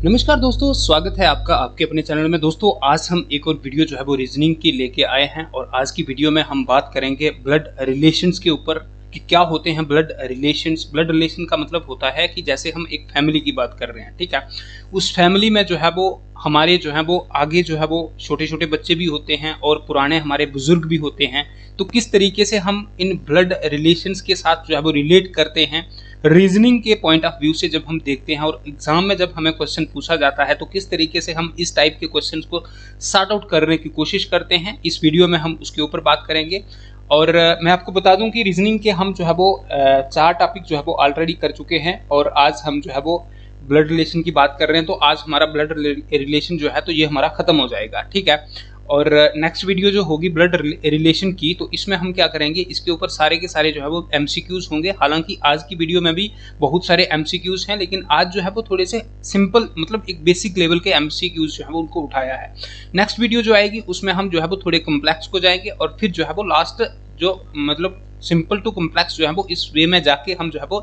नमस्कार दोस्तों, स्वागत है आपका आपके अपने चैनल में। दोस्तों आज हम एक और वीडियो जो है वो रीजनिंग की लेके आए हैं और आज की वीडियो में हम बात करेंगे ब्लड रिलेशंस के ऊपर कि क्या होते हैं ब्लड रिलेशंस। ब्लड रिलेशन का मतलब होता है कि जैसे हम एक फैमिली की बात कर रहे हैं, ठीक है, उस फैमिली में जो है वो हमारे जो है वो आगे जो है वो छोटे छोटे बच्चे भी होते हैं और पुराने हमारे बुजुर्ग भी होते हैं। तो किस तरीके से हम इन ब्लड रिलेशंस के साथ जो है वो रिलेट करते हैं रीजनिंग के पॉइंट ऑफ व्यू से जब हम देखते हैं और एग्जाम में जब हमें क्वेश्चन पूछा जाता है तो किस तरीके से हम इस टाइप के क्वेश्चंस को सॉर्ट आउट करने की कोशिश करते हैं, इस वीडियो में हम उसके ऊपर बात करेंगे। और मैं आपको बता दूं कि रीजनिंग के हम जो है वो 4 टॉपिक जो है वो ऑलरेडी कर चुके हैं और आज हम जो है वो ब्लड रिलेशन की बात कर रहे हैं। तो आज हमारा ब्लड रिलेशन जो है तो ये हमारा खत्म हो जाएगा, ठीक है। और नेक्स्ट वीडियो जो होगी ब्लड रिलेशन की, तो इसमें हम क्या करेंगे, इसके ऊपर सारे के सारे जो है वो एमसीक्यूज होंगे। हालांकि आज की वीडियो में भी बहुत सारे एमसीक्यूज हैं, लेकिन आज जो है वो थोड़े से सिंपल मतलब एक बेसिक लेवल के एमसीक्यूज जो है वो उनको उठाया है। नेक्स्ट वीडियो जो आएगी उसमें हम जो है वो थोड़े कॉम्प्लेक्स को जाएंगे और फिर जो है वो लास्ट जो मतलब सिंपल टू कॉम्प्लेक्स जो है वो इस वे में जाके हम जो है वो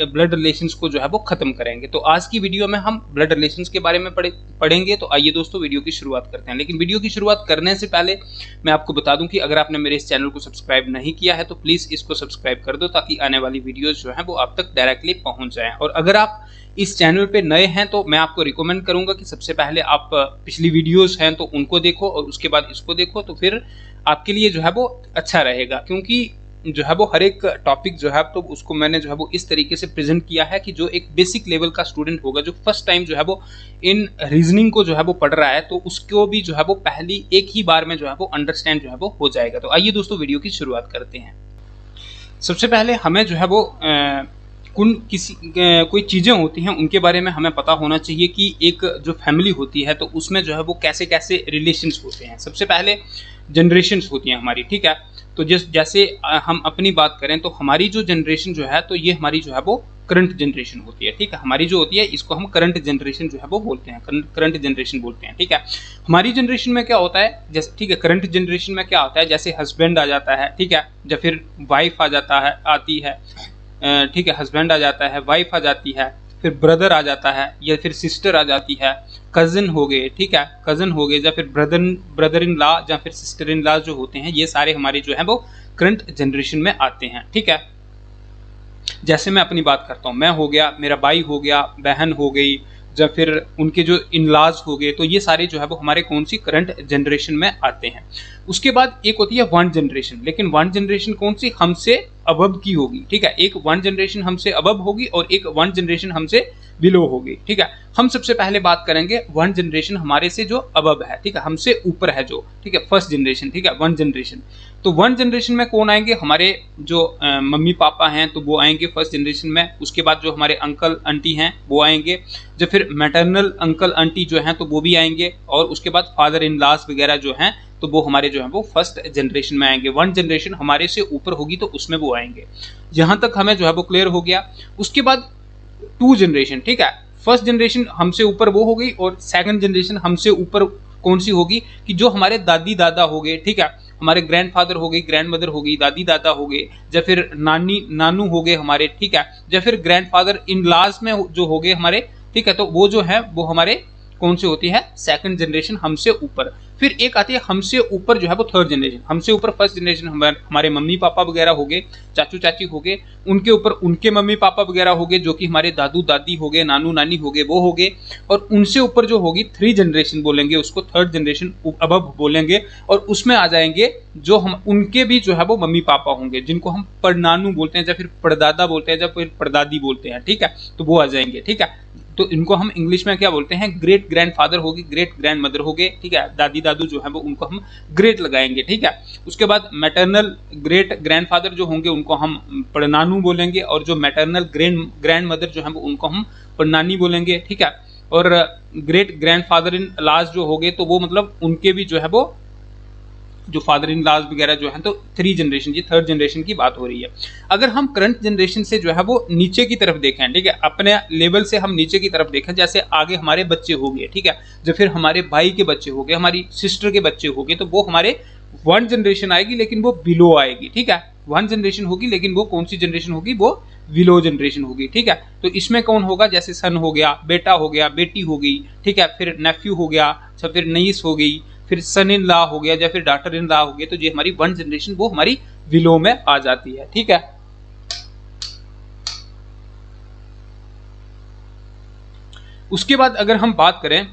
ब्लड रिलेशंस को जो है वो खत्म करेंगे। तो आज की वीडियो में हम ब्लड रिलेशंस के बारे में पढ़ेंगे। तो आइए दोस्तों वीडियो की शुरुआत करते हैं। लेकिन वीडियो की शुरुआत करने से पहले मैं आपको बता दूं कि अगर आपने मेरे इस चैनल को सब्सक्राइब नहीं किया है तो प्लीज़ इसको सब्सक्राइब कर दो ताकि आने वाली वीडियोज़ जो है वो आप तक डायरेक्टली पहुँच जाएँ। और अगर आप इस चैनल पे नए हैं तो मैं आपको रिकमेंड करूंगा कि सबसे पहले आप पिछली वीडियोस हैं तो उनको देखो और उसके बाद इसको देखो, तो फिर आपके लिए जो है वो अच्छा रहेगा। क्योंकि जो है वो हर एक टॉपिक जो है तो उसको मैंने जो है वो इस तरीके से प्रेजेंट किया है कि जो एक बेसिक लेवल का स्टूडेंट होगा जो फर्स्ट टाइम जो है वो इन रीजनिंग को जो है वो पढ़ रहा है तो उसको भी जो है वो पहली एक ही बार में जो है वो अंडरस्टैंड जो है वो हो जाएगा। तो आइए दोस्तों वीडियो की शुरुआत करते हैं। सबसे पहले हमें जो है वो कोई चीज़ें होती हैं उनके बारे में हमें पता होना चाहिए कि एक जो फैमिली होती है तो उसमें जो है वो कैसे कैसे रिलेशंस होते हैं। सबसे पहले जनरेशन्स होती हैं हमारी, ठीक है। तो जैसे हम अपनी बात करें तो हमारी जो जनरेशन जो है तो ये हमारी जो है वो करंट जनरेशन होती है, ठीक है। हमारी जो होती है इसको हम करंट जनरेशन जो है वो बोलते हैं, करंट जनरेशन बोलते हैं, ठीक है। हमारी जनरेशन में क्या होता है, जैसे ठीक है करंट जनरेशन में क्या होता है, जैसे हस्बैंड आ जाता है, ठीक है, या फिर वाइफ आ जाता है आती है, ठीक है, हस्बैंड आ जाता है, वाइफ आ जाती है, फिर ब्रदर आ जाता है या फिर सिस्टर आ जाती है, कज़न हो गए, ठीक है, कज़न हो गए, या फिर ब्रदर इन लॉ या फिर सिस्टर इन लॉ जो होते हैं ये सारे हमारे जो है वो करंट जनरेशन में आते हैं, ठीक है। जैसे मैं अपनी बात करता हूँ, मैं हो गया, मेरा भाई हो गया, बहन हो गई, या फिर उनके जो इन-लॉज हो गए, तो ये सारे जो है वो हमारे कौन सी करंट जनरेशन में आते हैं। उसके बाद एक होती है वन जनरेशन, लेकिन वन जनरेशन कौन सी, हमसे अबव की होगी, ठीक है। एक वन जनरेशन हमसे अबव होगी और एक वन जनरेशन हमसे बिलो होगी, ठीक है। हम सबसे पहले बात करेंगे वन जनरेशन हमारे से जो अबव है, ठीक है, हमसे ऊपर है जो, ठीक है, फर्स्ट जनरेशन, ठीक है, वन जनरेशन। तो वन जनरेशन में कौन आएंगे, हमारे जो मम्मी पापा हैं तो वो आएंगे फर्स्ट जनरेशन में। उसके बाद जो हमारे अंकल आंटी हैं वो आएंगे, जो फिर मैटरनल अंकल आंटी जो हैं तो वो भी आएंगे, और उसके बाद फादर इन लॉज वगैरह जो हैं तो वो हमारे जो है वो फर्स्ट जनरेशन में आएंगे। वन जनरेशन हमारे से ऊपर होगी तो उसमें वो आएंगे। यहाँ तक हमें जो है वो क्लियर हो गया। उसके बाद टू जनरेशन, ठीक है, फर्स्ट जनरेशन हमसे ऊपर वो हो गई और सेकंड जनरेशन हमसे ऊपर कौन सी होगी कि जो हमारे दादी दादा हो गए, ठीक है, हमारे ग्रैंडफादर हो गई, ग्रैंड मदर हो गई, दादी दादा हो गए, या फिर नानी नानू हो गए हमारे, ठीक है, या फिर ग्रैंडफादर इन लॉज में जो हो गए हमारे, ठीक है। तो वो जो है वो हमारे कौन सी होती है, सेकंड जनरेशन हमसे ऊपर। फिर एक आती है हमसे ऊपर जो है वो थर्ड जनरेशन। हमसे ऊपर फर्स्ट जनरेशन हमारे मम्मी पापा वगैरह हो गए, चाचू चाची हो गए, उनके ऊपर उनके मम्मी पापा वगैरह हो गए जो कि हमारे दादू दादी हो गए, नानू नानी हो गए, वो हो गए। और उनसे ऊपर जो होगी थ्री जनरेशन बोलेंगे उसको, थर्ड जनरेशन अबव बोलेंगे, और उसमें आ जाएंगे जो हम उनके भी जो है वो मम्मी पापा होंगे जिनको हम परनानू बोलते हैं या फिर परदादा बोलते हैं या फिर परदादी बोलते हैं, ठीक है। तो वो आ जाएंगे, ठीक है। तो इनको हम इंग्लिश में क्या बोलते हैं, ग्रेट ग्रैंडफादर होगी, ग्रेट ग्रैंड मदर हो गए, ठीक है। दादी दादू जो है वो उनको हम ग्रेट लगाएंगे, ठीक है। उसके बाद मैटरनल ग्रेट ग्रैंडफादर जो होंगे उनको हम परनानू बोलेंगे, और जो मैटरनल ग्रैंड मदर जो है वो उनको हम परनानी बोलेंगे, ठीक है। और ग्रेट ग्रैंडफादर इन लॉज जो हो गए तो वो मतलब उनके भी जो है वो जो फादर इन लॉज वगैरह जो है तो थ्री जनरेशन, ये थर्ड जनरेशन की बात हो रही है। अगर हम करंट जनरेशन से जो है वो नीचे की तरफ देखें, ठीक है, अपने लेवल से हम नीचे की तरफ देखें, जैसे आगे हमारे बच्चे हो गए, ठीक है, जो फिर हमारे भाई के बच्चे हो गए, हमारी सिस्टर के बच्चे हो गए, तो वो हमारे वन जनरेशन आएगी लेकिन वो बिलो आएगी, ठीक है। वन जनरेशन होगी लेकिन वो कौन सी जनरेशन होगी, वो विलो जनरेशन होगी, ठीक है। तो इसमें कौन होगा, जैसे सन हो गया, बेटा हो गया, बेटी हो गई, ठीक है, फिर नेफ्यू हो गया, अच्छा फिर नीस हो गई, फिर सन इन लॉ हो गया, या फिर डॉटर इन लॉ हो गया। तो ये हमारी वन जनरेशन वो हमारी विलो में आ जाती है, ठीक है। उसके बाद अगर हम बात करें,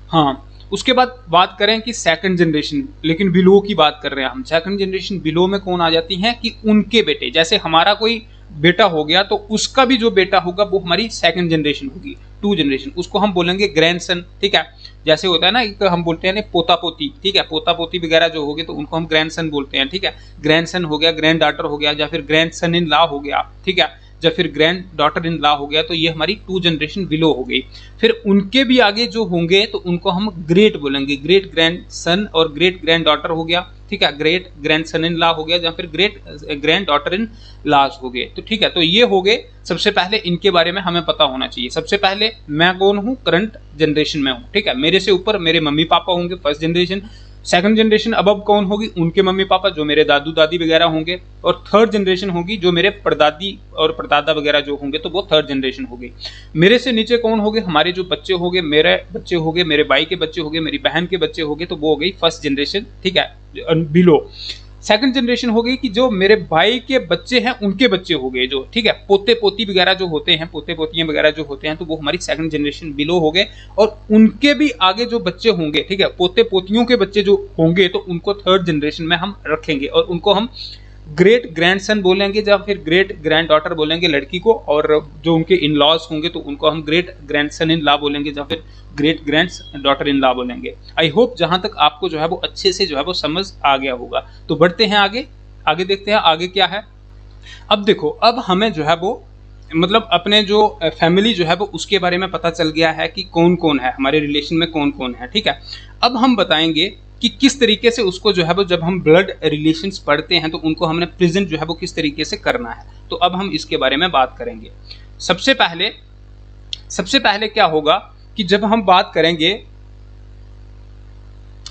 हाँ, उसके बाद बात करें कि सेकंड जनरेशन, लेकिन बिलो की बात कर रहे हैं हम। सेकंड जनरेशन बिलो में कौन आ जाती हैं कि उनके बेटे, जैसे हमारा कोई बेटा हो गया तो उसका भी जो बेटा होगा वो हमारी सेकंड जनरेशन होगी, टू जनरेशन, उसको हम बोलेंगे ग्रैंडसन, ठीक है। जैसे होता है ना, एक हम बोलते हैं ना पोता पोती, ठीक है, पोता पोती वगैरह जो होगे तो उनको हम ग्रैंडसन बोलते हैं, ठीक है। ग्रैंडसन हो गया, ग्रैंड डॉटर हो गया, या फिर ग्रैंडसन इन लॉ हो गया, ठीक है, या फिर ग्रैंड डॉटर इन लॉ हो गया। तो ये हमारी टू जनरेशन बिलो हो गई। फिर उनके भी आगे जो होंगे तो उनको हम ग्रेट बोलेंगे, ग्रेट ग्रैंड सन और ग्रेट ग्रैंड डॉटर हो गया, ठीक है, great grandson in law हो गया, या फिर great grand daughter in laws हो गए। तो ठीक है, तो ये हो गए। सबसे पहले इनके बारे में हमें पता होना चाहिए। सबसे पहले मैं कौन हूँ, करंट जनरेशन में हूँ, ठीक है। मेरे से ऊपर मेरे मम्मी पापा होंगे, first generation. Second generation above कौन होगी, उनके मम्मी पापा जो मेरे दादू दादी वगैरह होंगे। और थर्ड जनरेशन होगी जो मेरे परदादी और परदादा वगैरह जो होंगे, तो वो थर्ड जनरेशन होगी। मेरे से नीचे कौन होंगे, हमारे जो बच्चे होंगे, मेरे बच्चे होंगे, मेरे भाई के बच्चे होंगे, मेरी बहन के बच्चे होंगे, तो वो हो गई फर्स्ट जनरेशन, ठीक है, बिलो। सेकंड जनरेशन हो गई कि जो मेरे भाई के बच्चे हैं उनके बच्चे हो गए जो, ठीक है, पोते पोती वगैरह जो होते हैं, पोते पोतियां वगैरह जो होते हैं, तो वो हमारी सेकंड जनरेशन बिलो हो गए। और उनके भी आगे जो बच्चे होंगे, ठीक है, पोते पोतियों के बच्चे जो होंगे, तो उनको थर्ड जनरेशन में हम रखेंगे और उनको हम ग्रेट ग्रैंडसन बोलेंगे या फिर ग्रेट ग्रैंड डॉटर बोलेंगे लड़की को। और जो उनके इन लॉज होंगे तो उनको हम ग्रेट ग्रैंडसन इन लॉ बोलेंगे या फिर great grand daughter in law बोलेंगे। आई होप जहां तक आपको जो है वो अच्छे से जो है वो समझ आ गया होगा। तो बढ़ते हैं आगे, आगे देखते हैं आगे क्या है। अब देखो, अब हमें जो है वो मतलब अपने जो फैमिली जो है वो उसके बारे में पता चल गया है कि कौन कौन है हमारे रिलेशन में, कौन कौन है, ठीक है। अब हम बताएंगे कि किस तरीके से उसको जो है वो जब हम ब्लड रिलेशंस पढ़ते हैं तो उनको हमने प्रेजेंट जो है वो किस तरीके से करना है। तो अब हम इसके बारे में बात करेंगे। सबसे पहले क्या होगा कि जब हम बात करेंगे,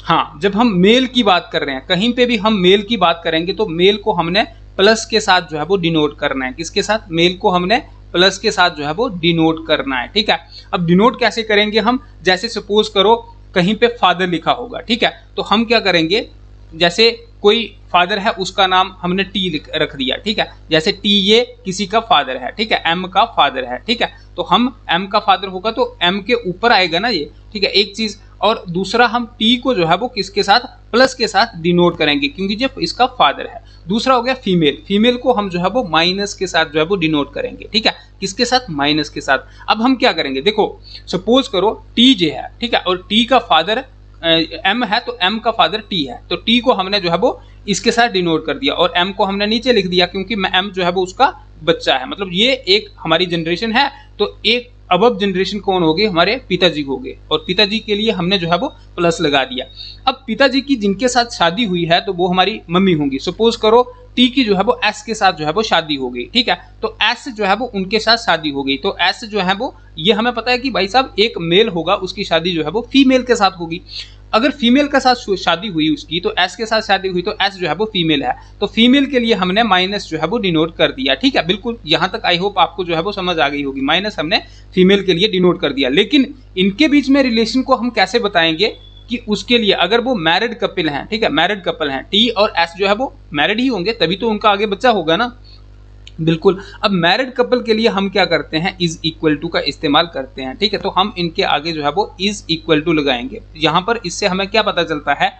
हाँ, जब हम मेल की बात कर रहे हैं, कहीं पे भी हम मेल की बात करेंगे तो मेल को हमने प्लस के साथ जो है वो डिनोट करना है। किसके साथ, मेल को हमने प्लस के साथ जो है वो डिनोट करना है, ठीक है। अब डिनोट कैसे करेंगे हम, जैसे सपोज करो कहीं पे फादर लिखा होगा, ठीक है, तो हम क्या करेंगे, जैसे कोई फादर है उसका नाम हमने टी रख दिया, ठीक है, जैसे टी ये किसी का फादर है, ठीक है, एम का फादर है, ठीक है, तो हम एम का फादर होगा तो एम के ऊपर आएगा ना ये, ठीक है, एक चीज। और दूसरा हम टी को जो है वो किसके साथ, प्लस के साथ डिनोट करेंगे क्योंकि ये इसका फादर है। दूसरा हो गया फीमेल, फीमेल को हम जो है वो माइनस के साथ जो है वो डिनोट करेंगे, ठीक है, किसके साथ, माइनस के साथ। अब हम क्या करेंगे, देखो सपोज करो टी जे है, ठीक है, और टी का फादर एम है तो एम का फादर टी है, तो टी को हमने जो है वो इसके साथ डिनोट कर दिया और एम को हमने नीचे लिख दिया क्योंकि एम जो है वो उसका बच्चा है। मतलब ये एक हमारी जनरेशन है। तो एक अबव जनरेशन कौन होगी, हमारे पिताजी होंगे, और पिताजी के लिए हमने जो है वो प्लस लगा दिया। अब पिताजी की जिनके साथ शादी हुई है तो वो हमारी मम्मी होंगी। सपोज करो टी की जो है वो एस के साथ जो है वो शादी हो गई, ठीक है, तो एस जो है वो उनके साथ शादी हो गई। तो एस जो है वो, ये हमें पता है कि भाई साहब एक मेल होगा उसकी शादी जो है वो फीमेल के साथ होगी। अगर फीमेल के साथ शादी हुई उसकी तो एस के साथ शादी हुई तो एस जो है वो फीमेल है, तो फीमेल के लिए हमने माइनस जो है वो डिनोट कर दिया, ठीक है। बिल्कुल यहां तक आई होप आपको जो है वो समझ आ गई होगी, माइनस हमने फीमेल के लिए डिनोट कर दिया। लेकिन इनके बीच में रिलेशन को हम कैसे बताएंगे कि उसके लिए अगर वो मैरिड कपल हैं, ठीक है, मैरिड कपल हैं, टी और एस जो है वो मैरिड ही होंगे तभी तो उनका आगे बच्चा होगा ना, बिल्कुल। अब मैरिड कपल के लिए हम क्या करते हैं, इज इक्वल टू का इस्तेमाल करते हैं, ठीक है, तो हम इनके आगे जो है वो इज इक्वल टू लगाएंगे। यहां पर इससे हमें क्या पता चलता है,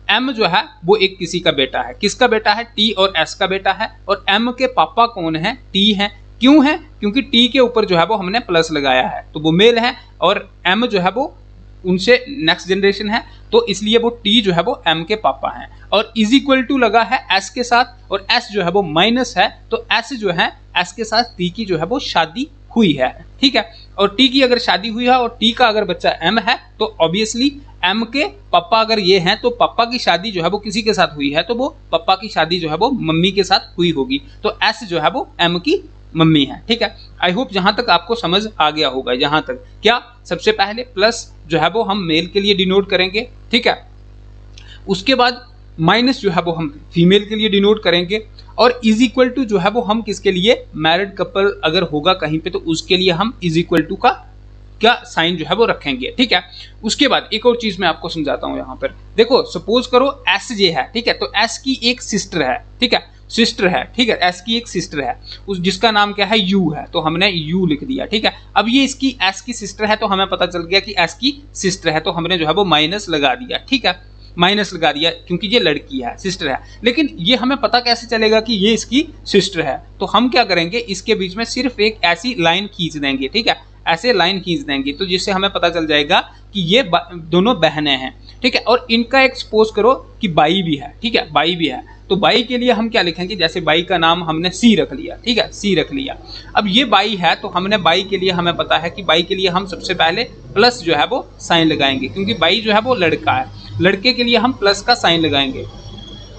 एम जो है वो एक किसी का बेटा है। किसका बेटा है, टी और एस का बेटा है, और एम के पापा कौन है, टी है। क्यों है, क्योंकि टी के ऊपर जो है वो हमने प्लस लगाया है तो वो मेल है, और एम जो है वो उनसे नेक्स्ट जनरेशन है, तो इसलिए वो टी जो है वो एम के पापा हैं। और इज इक्वल टू लगा है एस के साथ, और एस जो है वो माइनस है, तो एस जो है एस के साथ टी की जो है वो शादी हुई है, ठीक है। और टी की अगर शादी हुई है और टी का अगर बच्चा एम है तो ऑब्वियसली एम के पापा अगर ये हैं तो पापा की शादी जो है वो किसी के साथ हुई है तो वो पापा की शादी जो है वो मम्मी के साथ हुई होगी, तो एस जो है वो एम की मम्मी है, ठीक है। आई होप जहां तक आपको समझ आ गया होगा। यहां तक क्या, सबसे पहले प्लस जो है वो हम मेल के लिए डिनोट करेंगे, ठीक है। उसके बाद माइनस जो है वो हम फीमेल के लिए डिनोट करेंगे, और इज इक्वल टू जो है वो हम किसके लिए, मैरिड कपल अगर होगा कहीं पे तो उसके लिए हम इज इक्वल टू का साइन जो है वो रखेंगे, ठीक है। उसके बाद एक और चीज मैं आपको समझाता हूं यहाँ पर। देखो सपोज करो एस जे है, ठीक है, तो एस की एक सिस्टर है, ठीक है, सिस्टर है, ठीक है, एस की एक सिस्टर है, उस जिसका नाम क्या है, यू है, तो हमने यू लिख दिया, ठीक है। अब ये इसकी एस की सिस्टर है तो हमें पता चल गया कि एस की सिस्टर है, तो हमने जो है वो माइनस लगा दिया, ठीक है, माइनस लगा दिया क्योंकि ये लड़की है, सिस्टर है। लेकिन ये हमें पता कैसे चलेगा कि ये इसकी सिस्टर है, तो हम क्या करेंगे, इसके बीच में सिर्फ एक ऐसी लाइन खींच देंगे, ठीक है, ऐसे लाइन खींच देंगे, तो जिससे हमें पता चल जाएगा कि ये दोनों बहनें हैं, ठीक है। और इनका एक सपोज करो कि बाई भी है, ठीक है, बाई भी है, तो बाई के लिए हम क्या लिखेंगे, जैसे बाई का नाम हमने सी रख लिया, ठीक है, सी रख लिया। अब ये बाई है तो हमने बाई के लिए हमें पता है कि बाई के लिए हम सबसे पहले प्लस जो है वो साइन लगाएंगे, क्योंकि बाई जो है वो लड़का है, लड़के के लिए हम प्लस का साइन लगाएंगे,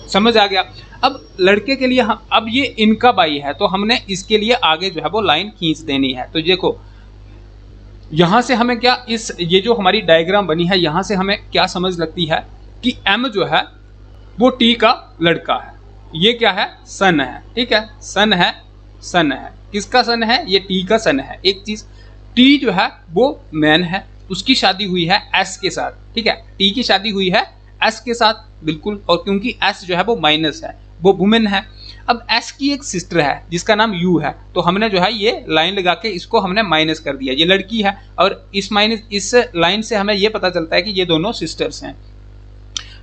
समझ आ गया। अब लड़के के लिए हम, अब ये इनका बाई है तो हमने इसके लिए आगे जो है वो लाइन खींच देनी है। तो देखो यहां से हमें क्या, इस ये जो हमारी डायग्राम बनी है यहां से हमें क्या समझ लगती है कि एम जो है वो टी का लड़का है, ये क्या है, सन है, ठीक है, सन है, सन है, किसका सन है, ये टी का सन है। एक चीज, टी जो है वो मैन है, उसकी शादी हुई है एस के साथ, ठीक है, टी की शादी हुई है एस के साथ, बिल्कुल, और क्योंकि एस जो है वो माइनस है, वो वुमेन है। अब एस की एक सिस्टर है जिसका नाम यू है, तो हमने जो है ये लाइन लगा के इसको हमने माइनस कर दिया, ये लड़की है, और इस लाइन से हमें ये पता चलता है कि ये दोनों सिस्टर्स हैं,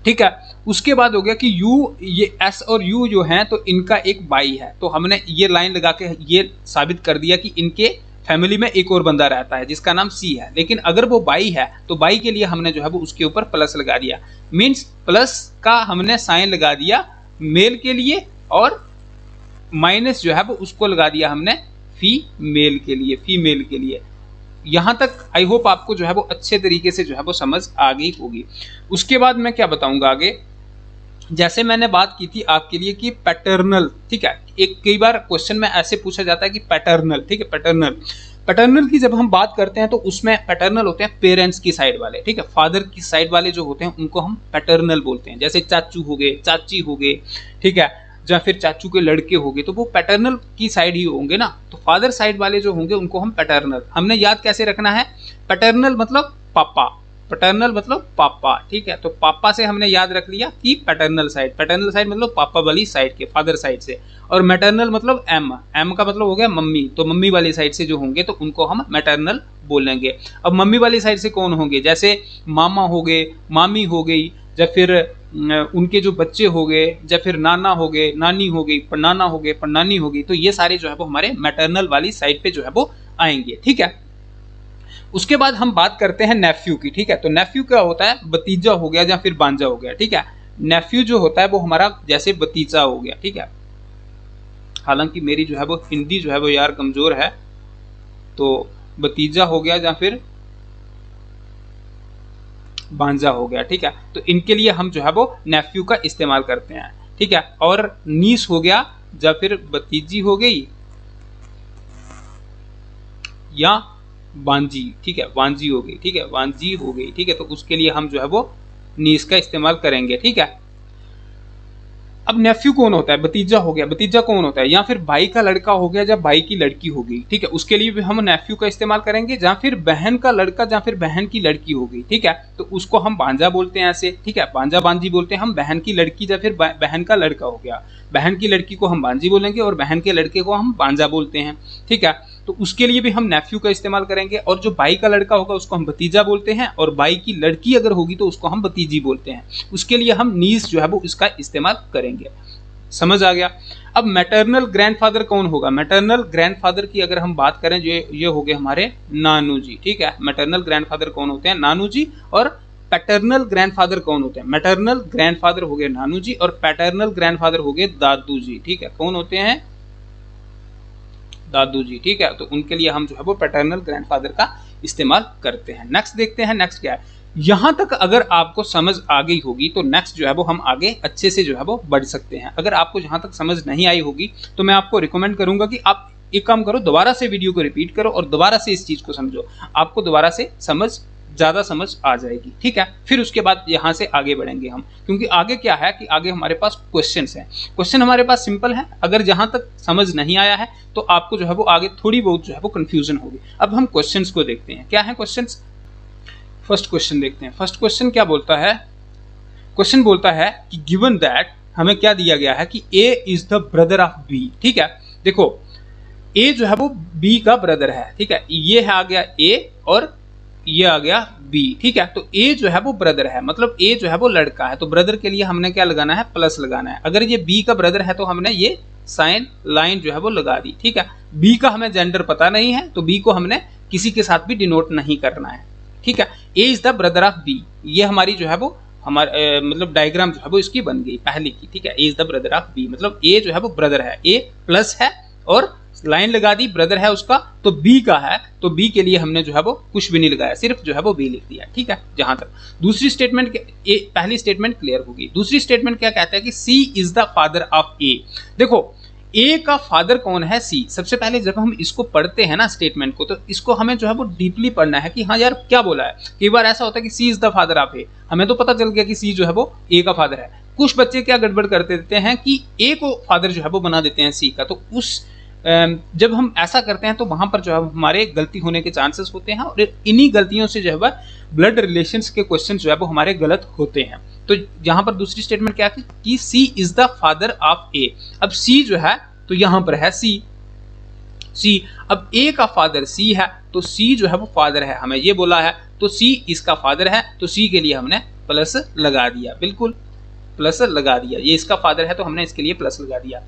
ठीक है। उसके बाद हो गया कि यू, ये एस और यू जो हैं तो इनका एक बाई है, तो हमने ये लाइन लगा के ये साबित कर दिया कि इनके फैमिली में एक और बंदा रहता है जिसका नाम सी है। लेकिन अगर वो बाई है तो बाई के लिए हमने जो है वो उसके ऊपर प्लस लगा दिया, मीन्स प्लस का हमने साइन लगा दिया मेल के लिए, और माइनस जो है वो उसको लगा दिया हमने फीमेल के लिए, फीमेल के लिए। यहां तक आई होप आपको जो है वो अच्छे तरीके से जो है वो समझ आ गई होगी। उसके बाद मैं क्या बताऊंगा आगे, जैसे मैंने बात की थी आपके लिए कि पैटर्नल, ठीक है, एक कई बार क्वेश्चन में ऐसे पूछा जाता है कि पैटर्नल, ठीक है, पैटर्नल, पैटर्नल की जब हम बात करते हैं तो उसमें पैटर्नल होते हैं पेरेंट्स की साइड वाले, ठीक है, फादर की साइड वाले जो होते हैं उनको हम पैटर्नल बोलते हैं, जैसे चाचू हो गए, चाची हो गए, ठीक है, या फिर चाचू के लड़के हो गए, तो वो पैटर्नल की साइड ही होंगे ना। तो फादर साइड वाले जो होंगे उनको हम पैटर्नल, हमने याद कैसे रखना है, पैटर्नल मतलब पापा, पैटर्नल मतलब पापा, ठीक है, तो पापा से हमने याद रख लिया कि पैटर्नल साइड, पैटर्नल साइड मतलब पापा वाली साइड के, फादर साइड से, और मैटर्नल मतलब एम, एम का मतलब हो गया मम्मी, तो मम्मी वाली साइड से जो होंगे तो उनको हम मैटर्नल बोलेंगे। अब मम्मी वाली साइड से कौन होंगे, जैसे मामा हो गए, मामी हो गई, या फिर उनके जो बच्चे हो गए, या फिर नाना हो गए, नानी हो गई, परनाना हो गए, परनानी हो गई, तो ये सारे जो है वो हमारे मैटर्नल वाली साइड पे जो है वो आएंगे, ठीक है। उसके बाद हम बात करते हैं नेफ्यू की, ठीक है, तो नेफ्यू क्या होता है, भतीजा हो गया या फिर बांजा हो गया, ठीक है। नेफ्यू जो होता है वो हमारा जैसे भतीजा हो गया, ठीक है। हालांकि मेरी जो है वो हिंदी जो है वो यार कमजोर है, तो भतीजा हो गया या फिर बांजा हो गया, ठीक है, तो इनके लिए हम जो है वो नेफ्यू का इस्तेमाल करते हैं, ठीक है। और नीस हो गया या फिर भतीजी हो गई या वांजी, ठीक है, वांजी हो गई, ठीक है, वांजी हो गई, ठीक है, तो उसके लिए हम जो है वो नीस का इस्तेमाल करेंगे, ठीक है। अब नेफ्यू कौन होता है, भतीजा हो गया, भतीजा कौन होता है, या फिर भाई का लड़का हो गया या भाई की लड़की हो गई, ठीक है, उसके लिए भी हम नेफ्यू का इस्तेमाल करेंगे, या फिर बहन का लड़का या फिर बहन की लड़की हो गई, ठीक है, तो उसको हम भांजा बोलते हैं ऐसे, ठीक है, भांजा भांजी बोलते हैं हम, बहन की लड़की या फिर बहन का लड़का हो गया, बहन की लड़की को हम भांजी बोलेंगे और बहन के लड़के को हम भांजा बोलते हैं, ठीक है, तो उसके लिए भी हम नेफ्यू का इस्तेमाल करेंगे। और जो भाई का लड़का होगा उसको हम भतीजा बोलते हैं, और भाई की लड़की अगर होगी तो उसको हम भतीजी बोलते हैं, उसके लिए हम नीस जो है वो इसका इस्तेमाल करेंगे, समझ आ गया। अब मैटरनल ग्रैंडफादर कौन होगा, मैटरनल ग्रैंडफादर की अगर हम बात करें ये हो गए हमारे नानू जी, ठीक है, मैटरनल ग्रैंडफादर कौन होते हैं, नानू जी, और पैटर्नल ग्रैंडफादर कौन होते हैं, मैटरनल ग्रैंडफादर हो गए नानू जी, और पैटर्नल ग्रैंडफादर हो गए दादू जी, ठीक है, कौन होते हैं, दादू जी, ठीक है, तो उनके लिए हम जो है वो पैटर्नल ग्रैंडफादर का इस्तेमाल करते हैं। नेक्स्ट देखते हैं, नेक्स्ट क्या है। यहां तक अगर आपको समझ आ गई होगी तो नेक्स्ट जो है वो हम आगे अच्छे से जो है वो बढ़ सकते हैं। अगर आपको जहां तक समझ नहीं आई होगी तो मैं आपको रिकमेंड करूंगा कि आप एक काम करो, दोबारा से वीडियो को रिपीट करो और दोबारा से इस चीज को समझो, आपको दोबारा से समझ ज़्यादा समझ आ जाएगी। ठीक है, फिर उसके बाद यहाँ से आगे बढ़ेंगे हम, क्योंकि आगे क्या है कि आगे हमारे पास क्वेश्चंस हैं। क्वेश्चन हमारे पास सिंपल है, अगर जहाँ तक समझ नहीं आया है तो आपको जो है वो आगे थोड़ी बहुत जो है वो कन्फ्यूजन होगी। अब हम क्वेश्चंस को देखते हैं, क्या है क्वेश्चंस। फर्स्ट क्वेश्चन देखते हैं। फर्स्ट क्वेश्चन क्या बोलता है, क्वेश्चन बोलता है कि गिवन दैट, हमें क्या दिया गया है कि A is the brother of B. ठीक है, देखो ए जो है वो बी का ब्रदर है। ठीक है, ये है आ गया ए और ये आ गया बी। ठीक है, तो ए जो है वो ब्रदर है, मतलब ए जो है वो लड़का है, तो ब्रदर के लिए हमने क्या लगाना है, प्लस लगाना है। अगर ये बी का ब्रदर है तो हमने ये साइन लाइन जो है वो लगा दी। ठीक है, बी का हमें जेंडर पता नहीं है तो बी को हमने किसी के साथ भी डिनोट नहीं करना है। ठीक है, A is the brother of B, ये हमारी जो है वो हमारे मतलब डायग्राम जो है वो इसकी बन गई पहले की। ठीक है, A is the brother of B, मतलब ए जो है वो ब्रदर है, ए प्लस है और लाइन लगा दी, ब्रदर है उसका, तो बी का है, तो बी के लिए हमने जो है वो कुछ भी नहीं लगाया, सिर्फ जो है वो बी लिख दिया। ठीक है, जहां तक दूसरी स्टेटमेंट, पहली स्टेटमेंट क्लियर होगी। दूसरी स्टेटमेंट क्या कहता है कि C is the father of ए। देखो ए का फादर कौन है, सी। सबसे पहले जब हम इसको पढ़ते हैं ना स्टेटमेंट को, तो इसको हमें जो है वो डीपली पढ़ना है कि हाँ यार क्या बोला है। कई बार ऐसा होता है कि C is the father of ए, हमें तो पता चल गया कि सी जो है वो ए का फादर है। कुछ बच्चे क्या गड़बड़ करते देते हैं कि ए को फादर जो है वो बना देते हैं सी का, तो उस जब हम ऐसा करते हैं तो वहां पर जो है हमारे गलती होने के चांसेस होते हैं और इन्हीं गलतियों से जो है ब्लड रिलेशंस के क्वेश्चन जो है वो हमारे गलत होते हैं। तो यहाँ पर दूसरी स्टेटमेंट क्या है कि C is the father of ए। अब सी जो है तो यहाँ पर है सी, अब ए का फादर सी है तो सी जो है वो फादर है, हमें ये बोला है, तो सी इसका फादर है, तो सी के लिए हमने प्लस लगा दिया, बिल्कुल प्लस लगा दिया। ये इसका फादर है तो हमने इसके लिए प्लस लगा दिया।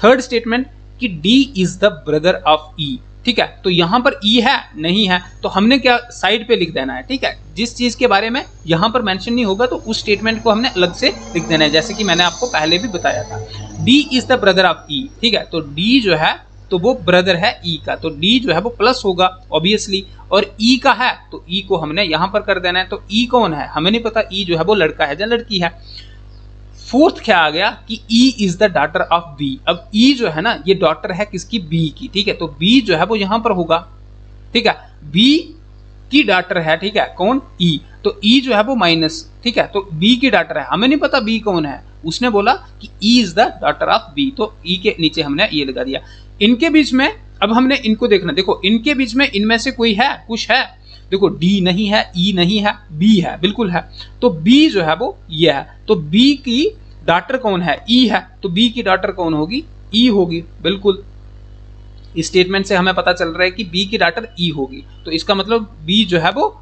थर्ड स्टेटमेंट कि D is the brother of E। ठीक है, तो यहां पर E है नहीं है तो हमने क्या साइड पे लिख देना है। ठीक है, जिस चीज के बारे में यहां पर मेंशन नहीं होगा तो उस स्टेटमेंट को हमने अलग से लिख देना है, जैसे कि मैंने आपको पहले भी बताया था। D is the brother of E। ठीक है, तो D जो है तो वो ब्रदर है E का, तो D जो है वो प्लस होगा ऑब्वियसली, और E का है तो E को हमने यहां पर कर देना है। तो E कौन है हमें नहीं पता, E जो है वो लड़का है या लड़की है। फोर्थ क्या आ गया कि E is the daughter of B। अब E जो है ना ये डॉटर है किसकी, B की। ठीक है, तो B जो है वो यहां पर होगा। ठीक है, B की डॉटर है, ठीक है, कौन, E, तो E जो है वो माइनस। ठीक है, तो B की डॉटर है, हमें नहीं पता B कौन है, उसने बोला कि E is the daughter of B, तो E के नीचे हमने ये लगा दिया। इनके बीच में अब हमने इनको देखना, देखो इनके बीच में इनमें से कोई है, कुछ है, देखो D नहीं है, E नहीं है, B है, बिल्कुल है, तो B जो है वो ये है, तो B की डॉटर कौन है, E है, तो B की डॉटर कौन होगी, E होगी, बिल्कुल। इस स्टेटमेंट से हमें पता चल रहा है कि B की डॉटर E होगी, तो इसका मतलब B जो है वो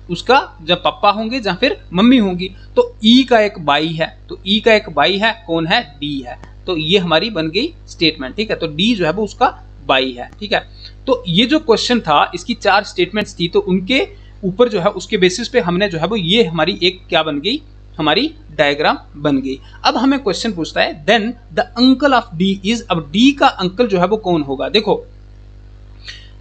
उसका जब पापा होंगे या फिर मम्मी होंगी, तो E का एक भाई है, तो E का एक भाई है, कौन है, D है, तो ये हमारी बन गई स्टेटमेंट। ठीक है, तो D जो है वो उसका भाई है। ठीक है, तो ये जो क्वेश्चन था इसकी 4 स्टेटमेंट्स थी, तो उनके ऊपर जो है उसके बेसिस पे हमने जो है वो ये हमारी एक क्या बन गई, हमारी डायग्राम बन गई। अब हमें क्वेश्चन पूछता है then the uncle of D is, अब D का अंकल जो है वो कौन होगा। देखो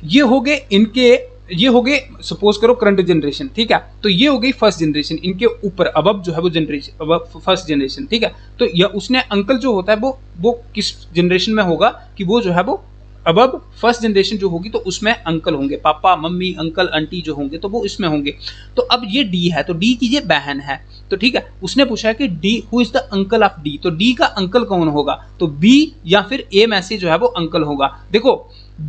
ये हो गए इनके, ये हो गए सपोज करो करंट जनरेशन। ठीक है, तो ये हो गई फर्स्ट जनरेशन, इनके ऊपर अब जो है वो जनरेशन, अब फर्स्ट जनरेशन। ठीक है, तो ये उसने अंकल जो होता है वो किस जनरेशन में होगा कि वो जो है वो अब फर्स्ट जनरेशन जो होगी तो उसमें अंकल होंगे, पापा मम्मी अंकल आंटी जो होंगे तो वो इसमें होंगे। तो अब ये D है तो D की ये बहन है, तो ठीक है, उसने पूछा है कि D who is the uncle of D, तो D का अंकल कौन होगा, तो B या फिर A में से जो है वो अंकल होगा। देखो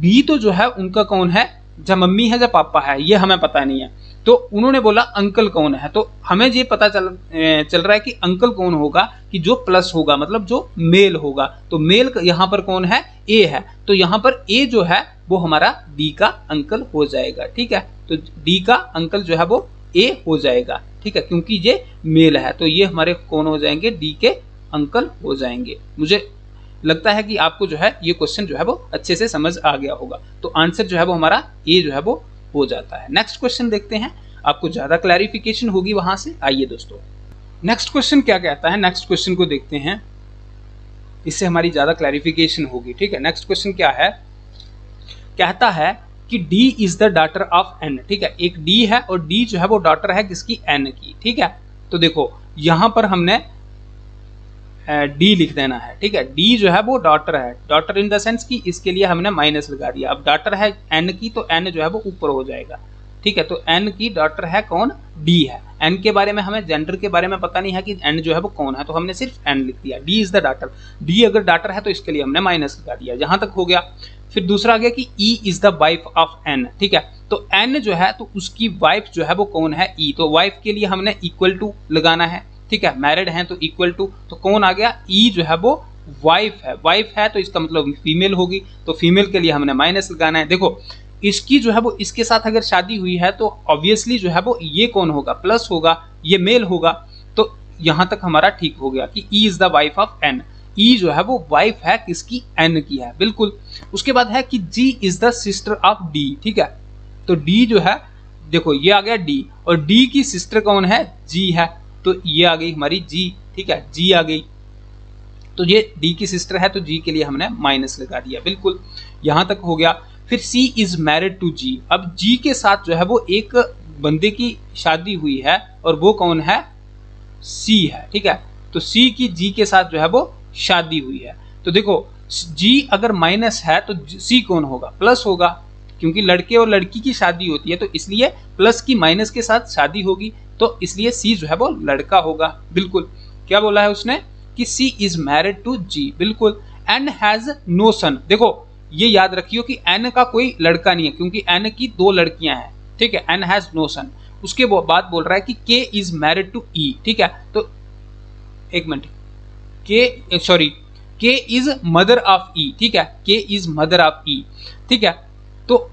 B तो जो है उनका कौन है, या मम्मी है या पापा है, ये हमें पता नहीं है, तो उन्होंने बोला अंकल कौन है, तो हमें ये पता चल रहा है कि अंकल कौन होगा कि जो प्लस होगा, मतलब जो मेल होगा, तो मेल यहाँ पर कौन है, ए है, तो यहाँ पर ए जो है वो हमारा D का अंकल हो जाएगा। ठीक है, तो D का अंकल जो है वो ए हो जाएगा। ठीक है, क्योंकि ये मेल है तो ये हमारे कौन हो जाएंगे, D के अंकल हो जाएंगे। मुझे लगता है कि आपको जो है ये क्वेश्चन जो है वो अच्छे से समझ आ गया होगा, तो आंसर जो है वो हमारा ए जो है वो हो जाता है। नेक्स्ट क्वेश्चन देखते हैं, आपको ज्यादा क्लैरिफिकेशन होगी वहां से। आइए दोस्तों नेक्स्ट क्वेश्चन क्या कहता है, नेक्स्ट क्वेश्चन को देखते हैं, इससे हमारी ज्यादा क्लैरिफिकेशन होगी। ठीक है, नेक्स्ट क्वेश्चन क्या है, कहता है कि D is the daughter of N। ठीक है, एक D है और D जो है वो डॉटर है किसकी, N की। ठीक है, तो देखो यहां पर हमने D लिख देना है। ठीक है, D जो है वो डॉटर है, डॉटर इन द सेंस कि इसके लिए हमने माइनस लगा दिया। अब डॉटर है N की तो N जो है वो ऊपर हो जाएगा। ठीक है, तो एन की डॉटर है कौन, डी है। एन के बारे में हमें जेंडर के बारे में पता नहीं है कि एन जो है वो कौन है, तो हमने सिर्फ एन लिख दिया। D is the daughter, D अगर डॉटर है तो इसके लिए हमने माइनस लगा दिया। जहां तक हो गया। फिर दूसरा आ गया कि E is the wife of N, ठीक है, तो एन जो है तो उसकी वाइफ जो है वो कौन है, ई, तो वाइफ के लिए हमने इक्वल टू लगाना है, ठीक है, मैरिड है तो इक्वल टू, तो कौन आ गया, ई जो है वो वाइफ है। वाइफ है तो इसका मतलब फीमेल होगी, तो फीमेल के लिए हमने माइनस लगाना है। देखो इसकी जो है वो इसके साथ अगर शादी हुई है तो ऑब्वियसली जो है वो ये कौन होगा, प्लस होगा, ये मेल होगा, तो यहां तक हमारा ठीक हो गया कि E is the wife of N. E जो है वो वाइफ है किसकी, एन की है, बिल्कुल। उसके बाद है कि G is the sister of D, ठीक है, तो डी जो है, देखो ये आ गया डी, और डी की सिस्टर कौन है, जी है, तो ये आ गई हमारी जी, ठीक है, जी आ गई, तो ये डी की सिस्टर है तो जी के लिए हमने माइनस लगा दिया, बिल्कुल, यहां तक हो गया। फिर सी इज मैरिड टू जी, अब जी के साथ जो है वो एक बंदे की शादी हुई है और वो कौन है, सी है, ठीक है, तो सी की जी के साथ जो है वो शादी हुई है। तो देखो जी अगर माइनस है तो सी कौन होगा, प्लस होगा, क्योंकि लड़के और लड़की की शादी होती है तो इसलिए प्लस की माइनस के साथ शादी होगी, तो इसलिए सी जो है वो लड़का होगा, बिल्कुल। क्या बोला है उसने कि C is married to G, बिल्कुल। एन हैज नो सन, देखो ये याद रखियो कि एन का कोई लड़का नहीं है क्योंकि एन की 2 लड़कियां हैं, ठीक है, एन हैज नो सन। उसके बाद बोल रहा है कि के इज मैरिड टू ई, ठीक है, तो एक मिनट, के इज मदर ऑफ ई, ठीक है, के इज मदर ऑफ ई, ठीक है, तो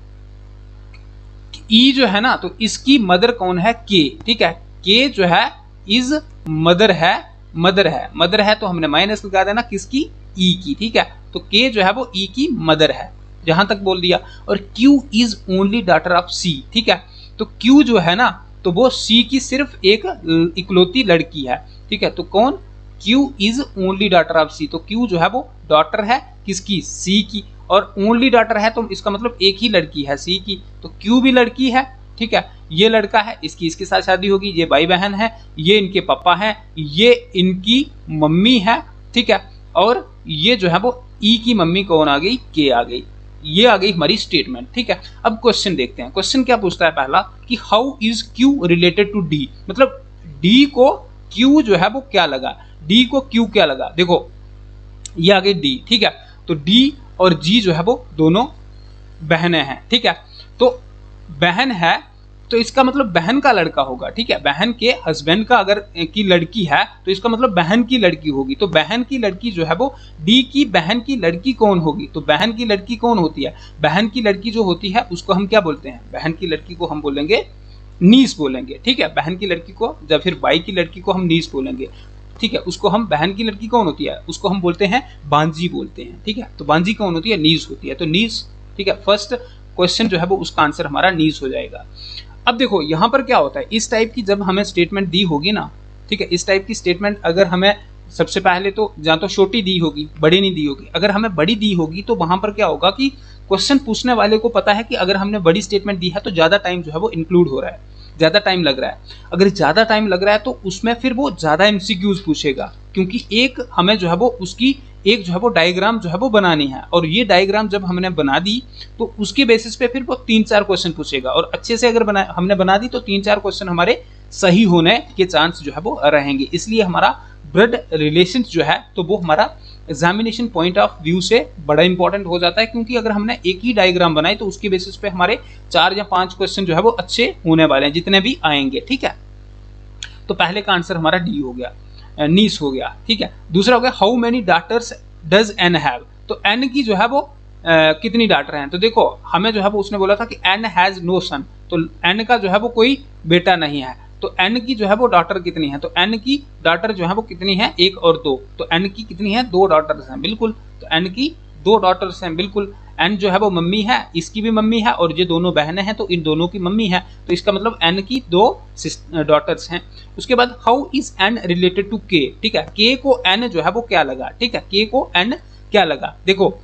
ई जो है ना तो इसकी मदर कौन है, के, ठीक है, के जो है इज मदर है, मदर है तो हमने माइनस लगा देना किसकी, ई की, ठीक है, तो के जो है वो ई की मदर है, जहां तक बोल दिया। और Q is only daughter of C, ठीक है, तो क्यू जो है ना तो वो सी की सिर्फ एक इकलौती लड़की है, ठीक है, तो कौन, Q is only daughter of C, तो क्यू जो है वो डॉटर है किसकी, सी की, और ओनली डॉटर है तो इसका मतलब एक ही लड़की है सी की, तो क्यू भी लड़की है, ठीक है, ये लड़का है, इसके साथ शादी होगी, ये भाई बहन है, ये इनके पापा हैं, ये इनकी मम्मी है, ठीक है, और ये जो है वो ई की मम्मी कौन आ गई, के आ गई, ये आ गई हमारी स्टेटमेंट, ठीक है। अब क्वेश्चन देखते हैं, क्वेश्चन क्या पूछता है पहला कि how is Q related to D, मतलब डी को क्यू जो है वो क्या लगा, डी को क्यू क्या लगा, देखो ये आ गई डी, ठीक है, तो डी और जी जो है वो दोनों बहनें हैं, ठीक है, तो बहन है तो इसका मतलब बहन का लड़का होगा, ठीक है, बहन के हस्बैंड का अगर की लड़की है तो इसका मतलब बहन की लड़की होगी, तो बहन की लड़की जो है वो डी की बहन की लड़की कौन होगी, तो बहन की लड़की कौन होती है, बहन की लड़की जो होती है उसको हम क्या बोलते हैं, बहन की लड़की को हम बोलेंगे नीस बोलेंगे, ठीक है, बहन की लड़की को, जब फिर भाई की लड़की को हम नीस बोलेंगे, ठीक है, उसको हम, बहन की लड़की कौन होती है उसको हम बोलते हैं बांजी बोलते हैं, ठीक है, तो बांजी कौन होती है, नीस होती है, तो नीस, ठीक है, फर्स्ट क्वेश्चन जो है वो उसका आंसर हमारा नीस हो जाएगा। अब देखो यहाँ पर क्या होता है, इस टाइप की जब हमें स्टेटमेंट दी होगी ना, ठीक है, इस टाइप की स्टेटमेंट अगर हमें सबसे पहले तो या तो छोटी दी होगी, बड़ी नहीं दी होगी, अगर हमें बड़ी दी होगी तो वहां पर क्या होगा कि क्वेश्चन पूछने वाले को पता है कि अगर हमने बड़ी स्टेटमेंट दी है तो ज्यादा टाइम जो है वो इंक्लूड हो रहा है, ज्यादा टाइम लग रहा है, अगर ज्यादा टाइम लग रहा है तो उसमें फिर वो ज्यादा एमसीक्यूज पूछेगा, क्योंकि एक हमें जो है वो उसकी एक जो है वो डायग्राम जो है वो बनानी है, और ये डायग्राम जब हमने बना दी तो उसके बेसिस पे फिर वो 3-4 क्वेश्चन पूछेगा, और अच्छे से अगर हमने बना दी तो 3-4 क्वेश्चन हमारे सही होने के चांस जो है वो रहेंगे, इसलिए हमारा ब्लड रिलेशन जो है तो वो हमारा एग्जामिनेशन पॉइंट ऑफ व्यू से बड़ा इंपॉर्टेंट हो जाता है, क्योंकि अगर हमने एक ही डायग्राम बनाई तो उसके बेसिस पे हमारे 4 या 5 क्वेश्चन जो है वो अच्छे होने वाले हैं, जितने भी आएंगे, ठीक है। तो पहले का आंसर हमारा डी हो गया, नीस हो गया, ठीक है। दूसरा हो गया how many daughters does N have, तो एन की जो है वो कितनी डॉटर हैं, तो देखो हमें जो है वो उसने बोला था कि एन हैज नो सन, तो एन का जो है वो कोई बेटा नहीं है, तो एन की जो है वो डॉटर कितनी है, तो एन की डॉटर जो है वो कितनी है, 1 और 2, तो एन की कितनी है, 2 डॉटर्स हैं, बिल्कुल, तो एन की 2 डॉटर्स हैं, बिल्कुल। एन जो है वो मम्मी है, इसकी भी मम्मी है, और ये दोनों बहनें हैं तो इन दोनों की मम्मी है, तो इसका मतलब एन की 2 डॉटर्स हैं। उसके बाद how is N related to K, ठीक है, के को एन जो है वो क्या लगा, ठीक है, के को एन क्या लगा, देखो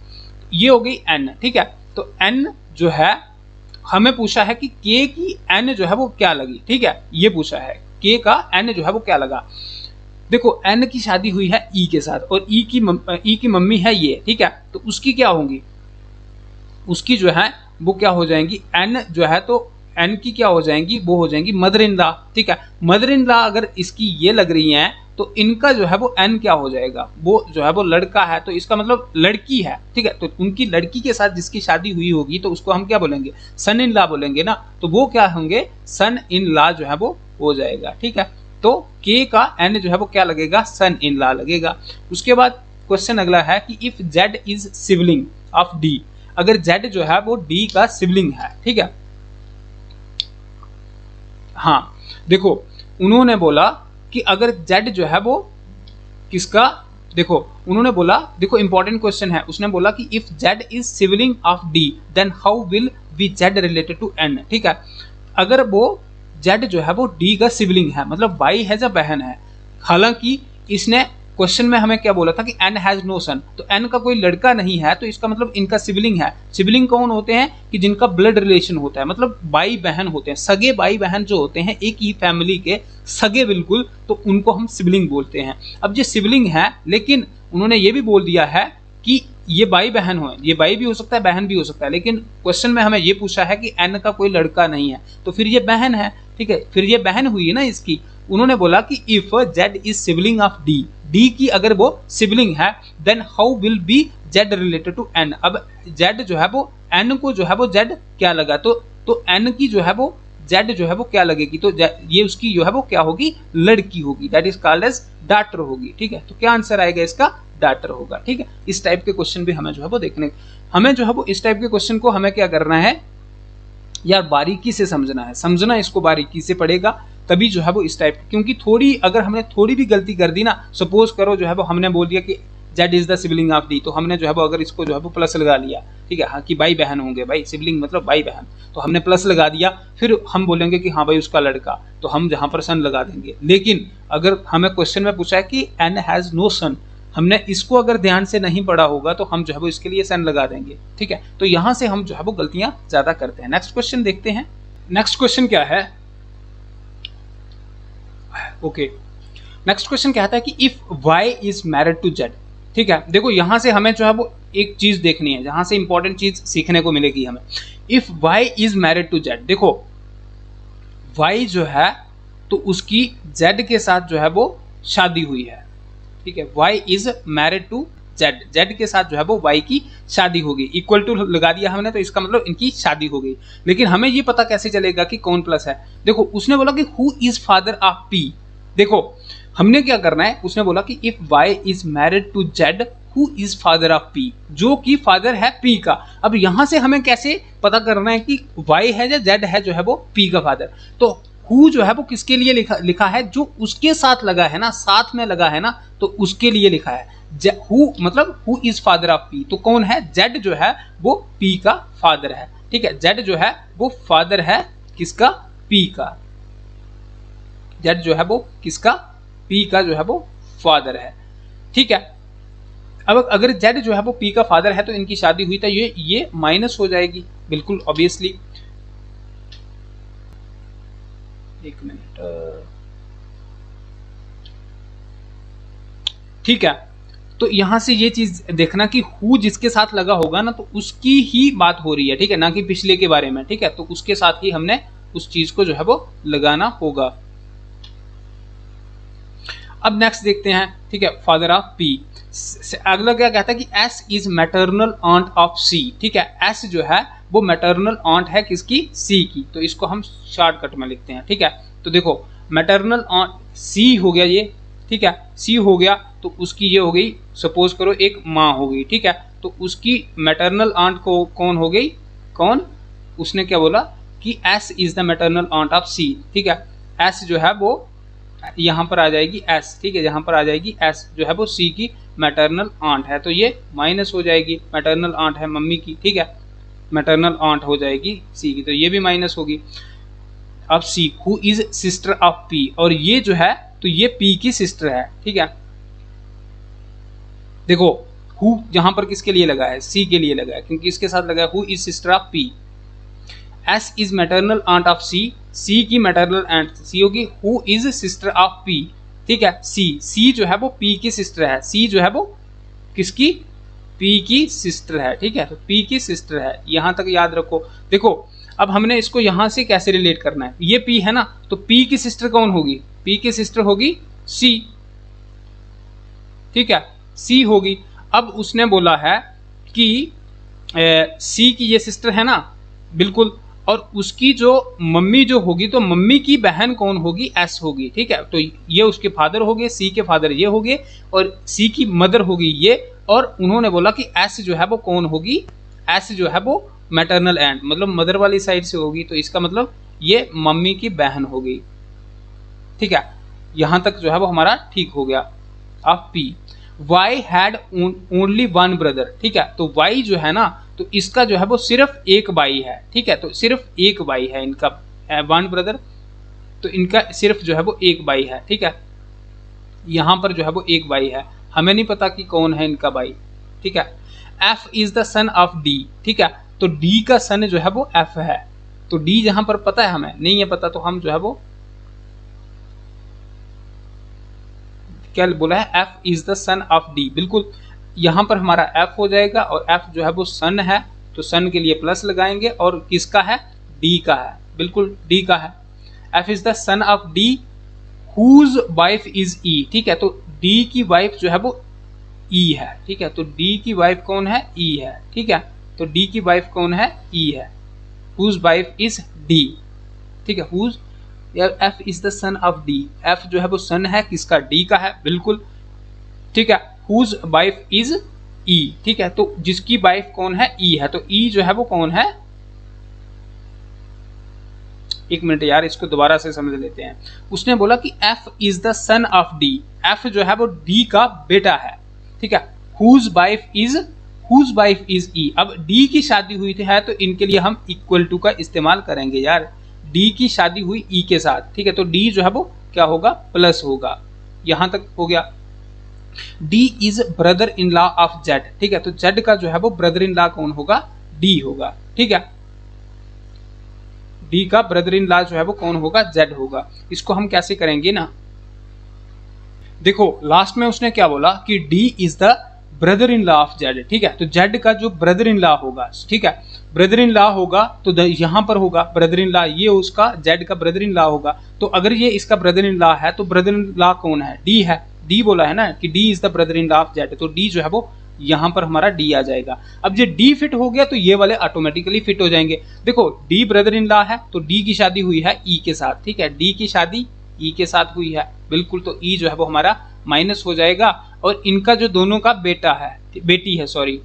ये हो गई एन, ठीक है, तो एन जो है हमें पूछा है कि के की एन जो है वो क्या लगी, ठीक है, ये पूछा है के का एन जो है वो क्या लगा। देखो एन की शादी हुई है ई के साथ, और ई की मम्मी है ये, ठीक है, तो उसकी क्या होंगी, उसकी जो है वो क्या हो जाएंगी, एन जो है तो एन की क्या हो जाएंगी, वो हो जाएंगी मदर इन लॉ, ठीक है। मदर इन लॉ अगर इसकी ये लग रही हैं तो इनका जो है वो एन क्या हो जाएगा, वो जो है वो लड़का है, तो इसका मतलब लड़की है, ठीक है। तो उनकी लड़की के साथ जिसकी शादी हुई होगी तो उसको हम क्या बोलेंगे, सन इन लॉ बोलेंगे ना, तो वो क्या होंगे, सन इन लॉ जो है वो हो जाएगा, ठीक है। तो के का एन जो है वो क्या लगेगा, सन इन लॉ लगेगा। उसके बाद क्वेश्चन अगला है कि if Z is sibling of D, अगर जेड जो है वो डी का सिबलिंग है, ठीक है। हाँ देखो उन्होंने बोला कि अगर जेड जो है वो किसका, देखो उन्होंने बोला, देखो इंपॉर्टेंट क्वेश्चन है, उसने बोला कि if Z is sibling of D then how will be Z related to N, ठीक है। अगर वो जेड जो है वो डी का सिबलिंग है, मतलब भाई है या बहन है, हालांकि इसने क्वेश्चन में हमें क्या बोला था कि एन हैज नो सन, तो एन का कोई लड़का नहीं है, तो इसका मतलब इनका सिबलिंग है। सिबलिंग कौन होते हैं, कि जिनका ब्लड रिलेशन होता है, मतलब भाई बहन होते हैं, सगे भाई बहन जो होते हैं एक ही फैमिली के सगे बिल्कुल, तो उनको हम सिबलिंग बोलते हैं। अब ये सिबलिंग है, लेकिन उन्होंने ये भी बोल दिया है कि ये भाई बहन हो, ये भाई भी हो सकता है बहन भी हो सकता है, लेकिन क्वेश्चन में हमें ये पूछा है कि एन का कोई लड़का नहीं है, तो फिर ये बहन है, ठीक है, फिर ये बहन हुई है ना इसकी। उन्होंने बोला कि if Z is sibling of D, D की अगर वो सिबलिंग है, then how will be Z related to N. अब जेड जो है वो एन को जो है वो जेड क्या लगा, तो एन की जो है वो जेड जो है वो क्या लगेगी, तो ये उसकी जो है वो क्या होगी, लड़की होगी, that is called as daughter होगी, ठीक है। तो क्या आंसर आएगा इसका, डॉटर होगा, ठीक है। इस टाइप के क्वेश्चन भी हमें जो है वो देखने, हमें जो है वो इस टाइप के क्वेश्चन को हमें क्या करना है यार, बारीकी से समझना है, समझना इसको बारीकी से पड़ेगा, तभी जो है वो इस टाइप, क्योंकि थोड़ी अगर हमने थोड़ी भी गलती कर दी ना, सपोज करो जो है वो हमने बोल दिया कि Z is the sibling of D, तो हमने जो है वो अगर इसको जो है वो प्लस लगा लिया, ठीक है, हाँ कि भाई बहन होंगे, भाई सिबलिंग मतलब भाई बहन, तो हमने प्लस लगा दिया, फिर हम बोलेंगे कि हाँ भाई उसका लड़का, तो हम जहाँ पर सन लगा देंगे। लेकिन अगर हमें क्वेश्चन में पूछा है कि एन हैज नो सन, हमने इसको अगर ध्यान से नहीं पढ़ा होगा तो हम जो है वो इसके लिए सन लगा देंगे, ठीक है। तो यहाँ से हम जो है वो गलतियां ज्यादा करते हैं। नेक्स्ट क्वेश्चन देखते हैं। नेक्स्ट क्वेश्चन क्या है, ओके, नेक्स्ट क्वेश्चन कहता है कि if y is married to z, ठीक है। देखो यहां से हमें जो है वो एक चीज देखनी है, जहां से इंपॉर्टेंट चीज सीखने को मिलेगी हमें। If y is married to z, देखो y जो है तो उसकी z के साथ जो है वो शादी हुई है, ठीक है। y is married to z, z के साथ जो है वो y की शादी होगी, इक्वल टू लगा दिया हमने, तो इसका मतलब इनकी शादी हो गई। लेकिन हमें ये पता कैसे चलेगा कि कौन प्लस है, देखो उसने बोला कि who is father of p, देखो हमने क्या करना है, उसने बोला कि if y is married to z who is father of p, जो कि फादर है p का। अब यहां से हमें कैसे पता करना है कि y है या z है जो है वो p का फादर, तो हु जो है वो किसके लिए लिखा है, जो उसके साथ लगा है ना, साथ में लगा है ना, तो उसके लिए लिखा है। हु मतलब who is father of p, तो कौन है, z जो है वो p का फादर है, ठीक है। z जो है वो फादर है किसका, p का, z जो है वो किसका, p का जो है वो फादर है, ठीक है। अब अगर z जो है वो p का फादर है तो इनकी शादी हुई, तो ये माइनस हो जाएगी बिल्कुल ऑब्वियसली। एक मिनट, ठीक है। तो यहां से ये चीज देखना कि हु जिसके साथ लगा होगा ना, तो उसकी ही बात हो रही है, ठीक है, ना कि पिछले के बारे में, ठीक है। तो उसके साथ ही हमने उस चीज को जो है वो लगाना होगा। अब नेक्स्ट देखते हैं, ठीक है, फादर ऑफ पी। अगला क्या कहता है कि S is maternal aunt of C, ठीक है। एस जो है वो मैटरनल आंट है किसकी, सी की, तो इसको हम शॉर्टकट में लिखते हैं, ठीक है। तो देखो मैटरनल आंट सी हो गया ये, ठीक है, सी हो गया, तो उसकी ये हो गई, सपोज करो एक माँ हो गई, ठीक है। तो उसकी मैटरनल आंट को कौन हो गई, कौन, उसने क्या बोला कि S is the maternal aunt of C, ठीक है। एस जो है वो यहाँ पर आ जाएगी एस, ठीक है, यहाँ पर आ जाएगी एस जो है वो सी की मैटरनल आंट है, तो ये माइनस हो जाएगी, मैटरनल आंट है मम्मी की, ठीक है, मैटरनल आंट हो जाएगी सी की, तो ये भी माइनस होगी। अब see who is sister of P, और ये जो है तो ये पी की सिस्टर है, ठीक है। देखो हु यहां पर किसके लिए लगा है, सी के लिए लगा है, क्योंकि इसके साथ लगा है who is sister of P. S is maternal aunt of C, C की मैटरनल आंट सी होगी, who is sister of P, ठीक है। सी जो है वो पी की सिस्टर है, सी जो है वो किसकी, पी की सिस्टर है, ठीक है। तो पी की सिस्टर है, यहां तक याद रखो। देखो अब हमने इसको यहां से कैसे रिलेट करना है, ये P है ना, तो P की सिस्टर कौन होगी, P की सिस्टर होगी C, ठीक है, C होगी। अब उसने बोला है कि C की ये सिस्टर है ना, बिल्कुल, और उसकी जो मम्मी जो होगी, तो मम्मी की बहन कौन होगी, S होगी, ठीक है। तो ये उसके फादर हो गए, C के फादर ये हो गए, और C की मदर होगी ये, और उन्होंने बोला कि S जो है वो कौन होगी, S जो है वो मैटरनल एंड, मतलब मदर वाली साइड से होगी, तो इसका मतलब ये मम्मी की बहन होगी, ठीक है। यहां तक जो है वो हमारा ठीक हो गया। अब P, Y had only one brother, ठीक है, तो Y जो है ना, तो इसका जो है वो सिर्फ एक भाई है, ठीक है, तो सिर्फ एक भाई है इनका, वन ब्रदर, तो इनका सिर्फ जो है वो एक भाई है, ठीक है। यहां पर जो है वो एक भाई है, हमें नहीं पता कि कौन है इनका भाई, ठीक है। F is the son of D, ठीक है, तो D का सन जो है वो F है, तो D जहां पर पता है, हमें नहीं है पता, तो हम जो है वो क्या बोला है, F is the son of D, बिल्कुल, यहां पर हमारा F हो जाएगा, और F जो है वो सन है, तो सन के लिए प्लस लगाएंगे, और किसका है, D का है, बिल्कुल D का है। F is the son of D whose wife is E, ठीक है, तो D की वाइफ जो है वो E है, ठीक है, तो D की वाइफ कौन है, E है, ठीक है, तो D की वाइफ कौन है, E है, हुज वाइफ इज D, ठीक है, whose, F is the son of D, F जो है वो सन है किसका, D का है, बिल्कुल, ठीक है, हुज वाइफ इज E, ठीक है, तो जिसकी वाइफ कौन है, E है, तो E जो है वो कौन है, एक मिनट यार, इसको दोबारा से समझ लेते हैं। उसने बोला कि F is the son of D, F जो है वो D का बेटा है, ठीक है, हुज वाइफ इज E, अब D की शादी हुई थी है, तो इनके लिए हम इक्वल टू का इस्तेमाल करेंगे यार, D की शादी हुई E के साथ, ठीक है, तो D जो है वो क्या होगा, प्लस होगा, यहां तक हो गया। D is brother in law of Z, ठीक है, तो Z का जो है वो ब्रदर इन लॉ कौन होगा, D होगा, ठीक है, D का ब्रदर इन लॉ जो है वो कौन होगा, Z होगा। इसको हम कैसे करेंगे ना, देखो लास्ट में उसने क्या बोला कि D is the brother in law of Z, ठीक है, तो Z का जो ब्रदर इन लॉ होगा, ठीक है, ब्रदर इन लॉ होगा, तो यहां पर होगा ब्रदर इन लॉ, ये उसका Z का ब्रदर इन लॉ होगा, तो अगर ये इसका ब्रदर इन लॉ है, तो ब्रदर इन लॉ कौन है, D है, D बोला है ना कि D is the brother in law of Z, तो D जो है वो यहां पर हमारा D आ जाएगा। अब ये D फिट हो गया, तो ये वाले ऑटोमेटिकली फिट हो जाएंगे। देखो D ब्रदर इन लॉ है, तो D की शादी हुई है E के साथ, ठीक है, D की शादी E के साथ हुई है, बिल्कुल, तो E जो है वो हमारा माइनस हो जाएगा, और इनका जो दोनों का बेटा है, बेटी है, सॉरी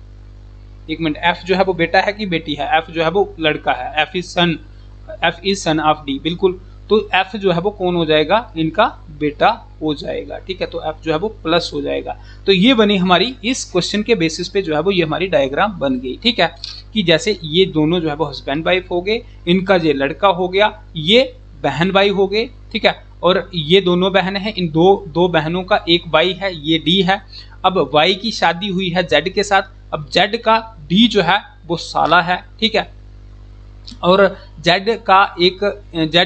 एक मिनट, F जो है वो बेटा है कि बेटी है, F जो है वो लड़का है, F is sun of D, बिल्कुल, तो F जो है वो कौन हो जाएगा, इनका बेटा हो जाएगा, ठीक है, तो F जो है वो प्लस हो जाएगा। तो ये बनी हमारी इस क्वेश्चन के बेसिस पे जो है वो ये हमारी डायग्राम बन गई, ठीक है, कि जैसे ये दोनों जो है वो हस्बैंड वाइफ हो गए, इनका ये लड़का हो गया, ये बहन भाई हो गए, ठीक है, और ये दोनों बहन हैं, इन दो बहनों का एक भाई है, ये D है। अब Y की शादी हुई है Z के साथ, अब Z का D जो है वो साला है, ठीक है, और Z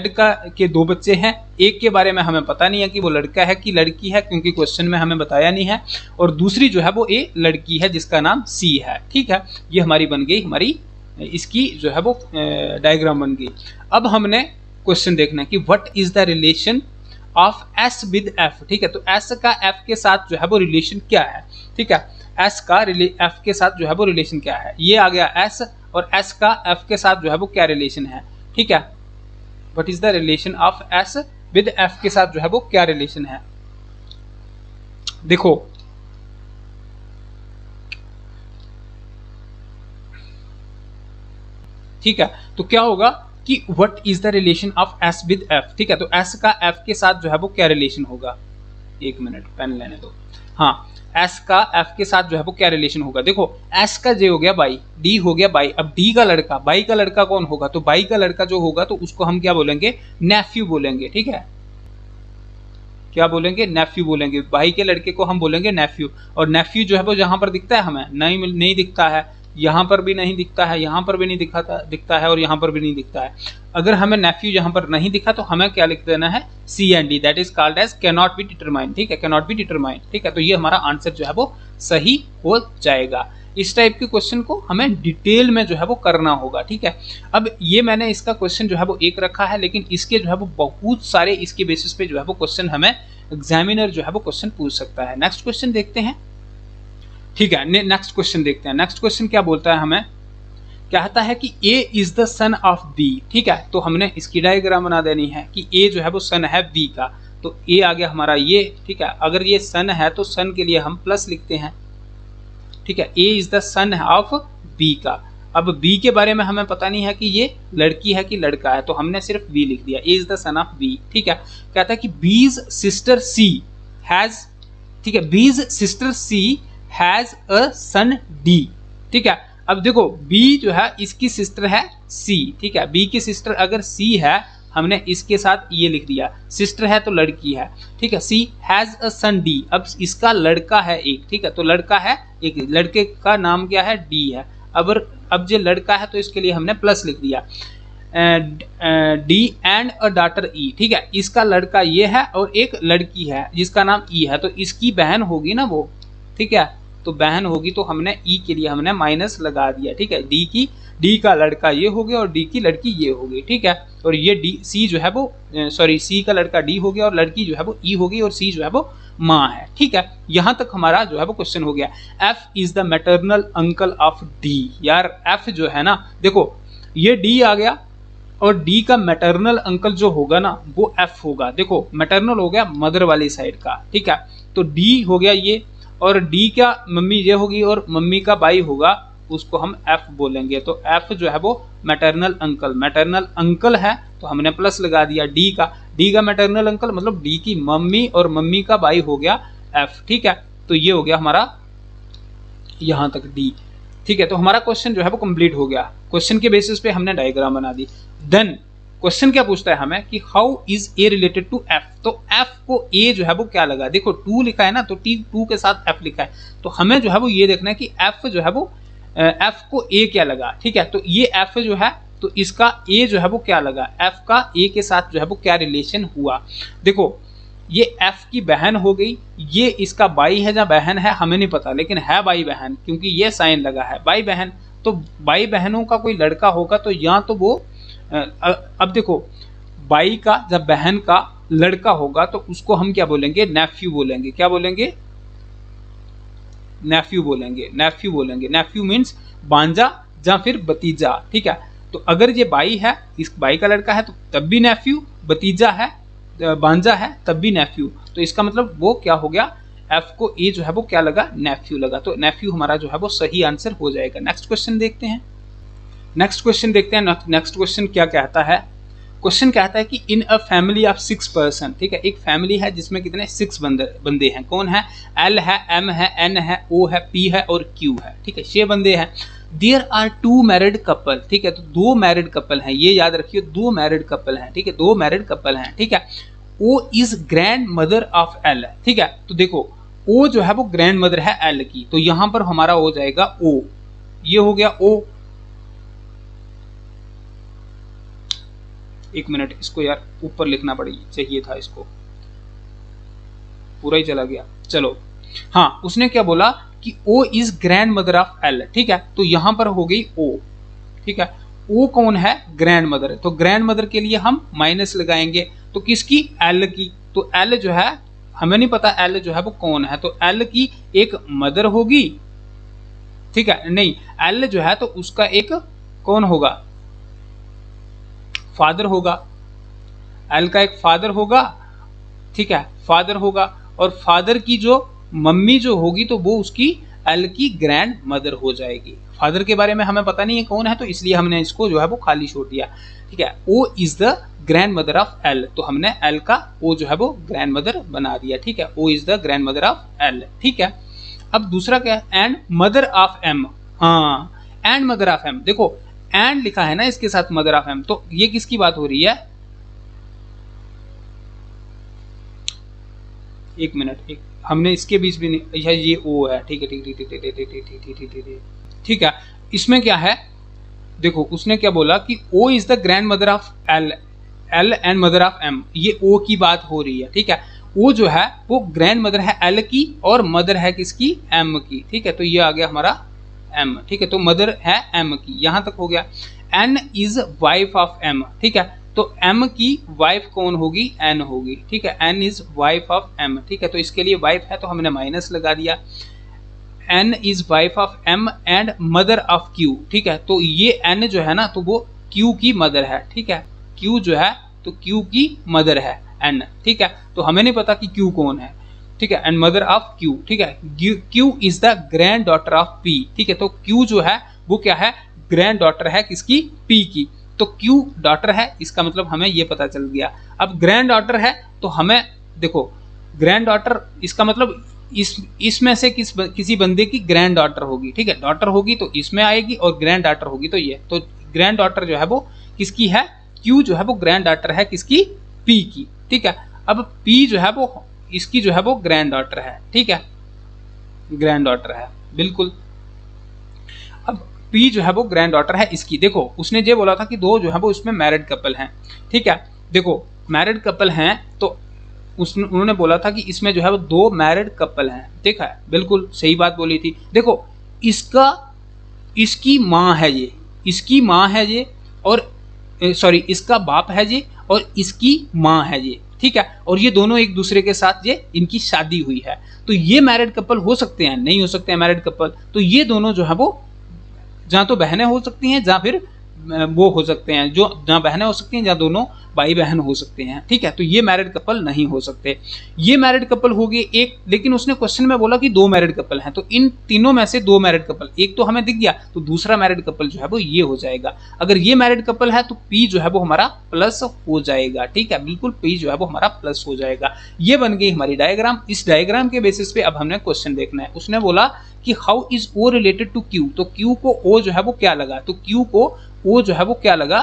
का के दो बच्चे हैं, एक के बारे में हमें पता नहीं है कि वो लड़का है कि लड़की है, क्योंकि क्वेश्चन में हमें बताया नहीं है, और दूसरी जो है वो एक लड़की है जिसका नाम C है, ठीक है, ये हमारी बन गई, हमारी इसकी जो है वो डायग्राम बन गई। अब हमने क्वेश्चन देखना है कि what is the relation of S with F, ठीक है, तो S का F के साथ जो है वो रिलेशन क्या है, ठीक है, S का F के साथ जो है वो रिलेशन क्या है, ये आ गया S, और S का F के साथ जो है वो क्या रिलेशन है, ठीक है, what is the relation of S with F के साथ जो है वो क्या रिलेशन है। देखो ठीक है, तो क्या होगा कि what is the relation of S with F, ठीक है, तो S का F के साथ जो है वो क्या रिलेशन होगा, एक मिनट पेन लेने दो, हाँ, S का F के साथ जो है वो क्या रिलेशन होगा, देखो S का J हो गया बाई, D हो गया बाई, अब D का लड़का, बाई का लड़का कौन होगा, तो बाई का लड़का जो होगा तो उसको हम क्या बोलेंगे, नेफ्यू बोलेंगे, ठीक है, क्या बोलेंगे, नेफ्यू बोलेंगे, भाई के लड़के को हम बोलेंगे नेफ्यू, और नेफ्यू जो है वो जहां पर दिखता है हमें नहीं दिखता है, यहाँ पर भी नहीं दिखता है, यहाँ पर भी नहीं दिखता है और यहाँ पर भी नहीं दिखता है। अगर हमें नेफ्यू यहाँ पर नहीं दिखा तो हमें क्या लिख देना है, C and D, that is called as can not be determined. ठीक है, कैन नॉट बी डिटरमाइंड। ठीक है, तो ये हमारा आंसर जो है वो सही हो जाएगा। इस टाइप के क्वेश्चन को हमें डिटेल में जो है वो करना होगा। ठीक है, अब ये मैंने इसका क्वेश्चन जो है वो एक रखा है, लेकिन इसके जो है वो बहुत सारे इसके बेसिस पे जो है वो क्वेश्चन हमें एग्जामिनर जो है वो क्वेश्चन पूछ सकता है। नेक्स्ट क्वेश्चन देखते हैं। ठीक है, नेक्स्ट क्वेश्चन देखते हैं। नेक्स्ट क्वेश्चन क्या बोलता है, हमें कहता है कि A is the son of B. ठीक है, तो हमने इसकी डायग्राम बना देनी है कि ए जो है वो सन है बी का, तो ए आ गया हमारा ये। ठीक है, अगर ये सन है तो सन के लिए हम प्लस लिखते हैं। ठीक है, A is the son of B का। अब बी के बारे में हमें पता नहीं है कि ये लड़की है कि लड़का है, तो हमने सिर्फ बी लिख दिया, A is the son of B. ठीक है, कहता है कि बीज सिस्टर सी हैज, ठीक है, B's sister C has a son D. ठीक है, अब देखो बी जो है इसकी सिस्टर है सी। ठीक है, बी की सिस्टर अगर सी है, हमने इसके साथ ये लिख दिया, सिस्टर है तो लड़की है। ठीक है, सी हैज अ सन डी, अब इसका लड़का है एक। ठीक है, तो लड़का है एक, लड़के का नाम क्या है, डी है। अब जो लड़का है तो इसके लिए हमने प्लस लिख दिया, डी एंड अ डॉटर ई। ठीक है, इसका लड़का ये है और एक लड़की है जिसका नाम ई है, तो इसकी बहन होगी ना वो। ठीक है, तो बहन होगी, तो हमने ई के लिए हमने माइनस लगा दिया। ठीक है, डी का लड़का ये हो गया और डी की लड़की ये हो गई। ठीक है, और ये डी सी जो है वो सी का लड़का डी हो गया और लड़की जो है वो ई हो गई और सी जो है वो माँ है। ठीक है, यहां तक हमारा जो है वो क्वेश्चन हो गया। F is the maternal uncle of D. यार एफ जो है ना, देखो ये डी आ गया और डी का मैटरनल अंकल जो होगा ना वो एफ होगा। देखो मैटरनल हो गया मदर वाली साइड का। ठीक है, तो डी हो गया ये, और डी का मम्मी ये होगी और मम्मी का भाई होगा, उसको हम एफ बोलेंगे। तो एफ जो है वो मैटरनल अंकल है, तो हमने प्लस लगा दिया डी का मैटरनल अंकल मतलब डी की मम्मी और मम्मी का भाई हो गया एफ। ठीक है, तो ये हो गया हमारा यहां तक डी। ठीक है, तो हमारा क्वेश्चन जो है वो कंप्लीट हो गया। क्वेश्चन के बेसिस पे हमने डायग्राम बना दी। देन क्वेश्चन क्या पूछता है हमें कि how is A related to F. तो एफ को ए जो है वो क्या लगा, देखो 2 लिखा है ना, तो टी 2 के साथ एफ लिखा है, तो हमें जो है वो ये देखना है कि एफ जो है वो एफ को ए क्या लगा। ठीक है, तो ये एफ जो है तो इसका ए जो है वो क्या लगा, एफ का ए के साथ जो है वो क्या रिलेशन हुआ। देखो ये एफ की बहन हो गई, ये इसका भाई है या बहन है हमें नहीं पता, लेकिन है भाई बहन, क्योंकि ये साइन लगा है भाई बहन। तो भाई बहनों का कोई लड़का होगा तो या तो वो अब देखो भाई का जब बहन का लड़का होगा तो उसको हम क्या बोलेंगे, नेफ्यू बोलेंगे। क्या बोलेंगे, नेफ्यू बोलेंगे। नेफ्यू मीन्स भांजा या फिर भतीजा। ठीक है, तो अगर ये भाई है, इस भाई का लड़का है तो तब भी नेफ्यू, भतीजा है भांजा है तब भी नेफ्यू। तो इसका मतलब वो क्या हो गया, एफ को ए जो है वो क्या लगा, नेफ्यू लगा। तो नेफ्यू हमारा जो है वो सही आंसर हो जाएगा। नेक्स्ट क्वेश्चन देखते हैं। नेक्स्ट क्वेश्चन क्या कहता है, क्वेश्चन कहता है कि इन अ फैमिली ऑफ 6 पर्सन। ठीक है, एक फैमिली है जिसमें कितने 6 बंदे हैं। कौन है, एल है, एम है, एन है, ओ है, पी है और क्यू है। ठीक है, 6 बंदे हैं। There are 2 married couple. ठीक है, तो 2 मैरिड कपल हैं, ये याद रखिए 2 मैरिड कपल हैं। ठीक है, 2 मैरिड कपल हैं। ठीक है, O is grandmother of L. ठीक है, तो देखो ओ जो है वो ग्रैंड मदर है एल की, तो यहां पर हमारा हो जाएगा ओ, ये हो गया ओ। एक मिनट, इसको यार ऊपर लिखना चाहिए था, इसको पूरा ही चला गया। चलो हाँ, उसने क्या बोला कि O is grandmother of L। ठीक है, तो यहां पर हो गई O। ठीक है, O कौन है, ग्रैंड मदर। तो ग्रैंड मदर के लिए हम माइनस लगाएंगे, तो किसकी, L की। तो L जो है हमें नहीं पता L जो है वो कौन है, तो L की एक मदर होगी। ठीक है, नहीं L जो है तो उसका एक कौन होगा, फादर होगा। एल का एक फादर होगा। ठीक है, फादर होगा, और फादर की जो मम्मी जो होगी तो वो उसकी एल की ग्रैंड मदर हो जाएगी। फादर के बारे में हमें पता नहीं है कौन है, तो इसलिए हमने इसको जो है वो खाली छोड़ दिया। ठीक है, O is the grandmother of L, तो हमने एल का ओ जो है वो ग्रैंड मदर बना दिया। ठीक है, O is the grandmother of L. ठीक है, अब दूसरा क्या है, एंड मदर ऑफ एम। हाँ, एंड मदर ऑफ एम, देखो एंड लिखा है ना इसके साथ मदर ऑफ एम, तो ये किसकी बात हो रही है, एक मिनट, हमने इसके बीच भी नहीं, ये ओ है। ठीक है, ठीक। ठीक है, इसमें क्या है, देखो उसने क्या बोला कि O is the grandmother of L, L and mother of M, ये O की बात हो रही है, ठीक है। O जो है वो ग्रैंड मदर है L की और मदर है किसकी, M की, ठीक है। तो ये आ गया हमारा M, ठीक है। तो मदर है M की, यहां तक हो गया। N is wife of M, ठीक है। तो M की वाइफ कौन होगी, N होगी, ठीक है। N is wife of M, ठीक है। तो इसके लिए वाइफ है तो हमने माइनस लगा दिया। N is wife of M and mother of Q, ठीक है। तो ये N जो है ना तो वो Q की मदर है, ठीक है। Q जो है तो Q की मदर है N, ठीक है। तो हमें नहीं पता कि Q कौन है, ठीक है। एंड मदर ऑफ Q, ठीक है। Q is the grand daughter of P, ठीक है। तो Q जो है वो क्या है, ग्रैंड डॉटर है किसकी, P की। तो Q डॉटर है, इसका मतलब हमें ये पता चल गया। अब ग्रैंड डॉटर है तो हमें देखो ग्रैंड डॉटर, इसका मतलब इसमें से किसी बंदे की ग्रैंड डॉटर होगी, ठीक है। डॉटर होगी तो इसमें आएगी और ग्रैंड डॉटर होगी तो ये, तो ग्रैंड डॉटर जो है वो किसकी है, Q जो है वो ग्रैंड डॉटर है किसकी, P की, ठीक है। अब P जो है वो इसकी जो है वो ग्रैंड डॉटर है, ठीक है, ग्रैंड डॉटर है बिल्कुल। अब P जो है वो ग्रैंड डॉटर है इसकी। देखो उसने ये बोला था कि दो जो है वो इसमें मैरिड कपल हैं, ठीक है। देखो मैरिड कपल हैं तो उन्होंने बोला था कि इसमें जो है वो दो मैरिड कपल हैं, देखा है, बिल्कुल सही बात बोली थी। देखो इसकी माँ है ये, इसकी माँ है ये, और सॉरी इसका बाप है ये और इसकी माँ है ये, ठीक है। और ये दोनों एक दूसरे के साथ ये इनकी शादी हुई है, तो ये मैरिड कपल हो सकते हैं, नहीं हो सकते हैं मैरिड कपल। तो ये दोनों जो है वो जहाँ तो बहनें हो सकती हैं, जहाँ फिर वो हो सकते हैं, जो जहाँ बहनें हो सकती हैं, जहाँ दोनों भाई बहन हो सकते हैं, ठीक है। तो ये मैरिड कपल नहीं हो सकते। ये मैरिड कपल हो गए एक, लेकिन उसने क्वेश्चन में बोला कि दो मैरिड कपल हैं, तो इन तीनों में से दो मैरिड कपल, एक तो हमें दिख गया, तो दूसरा मैरिड कपल जो है वो ये हो जाएगा। अगर ये मैरिड कपल है तो P जो है वो हमारा प्लस हो जाएगा, ठीक है, बिल्कुल P जो है वो हमारा प्लस हो जाएगा। ये बन गई हमारी डायग्राम। इस डायग्राम के बेसिस पे अब हमने क्वेश्चन देखना है। उसने बोला कि how is O related to Q, तो Q को O जो है वो क्या लगा, तो Q को O जो है वो क्या लगा,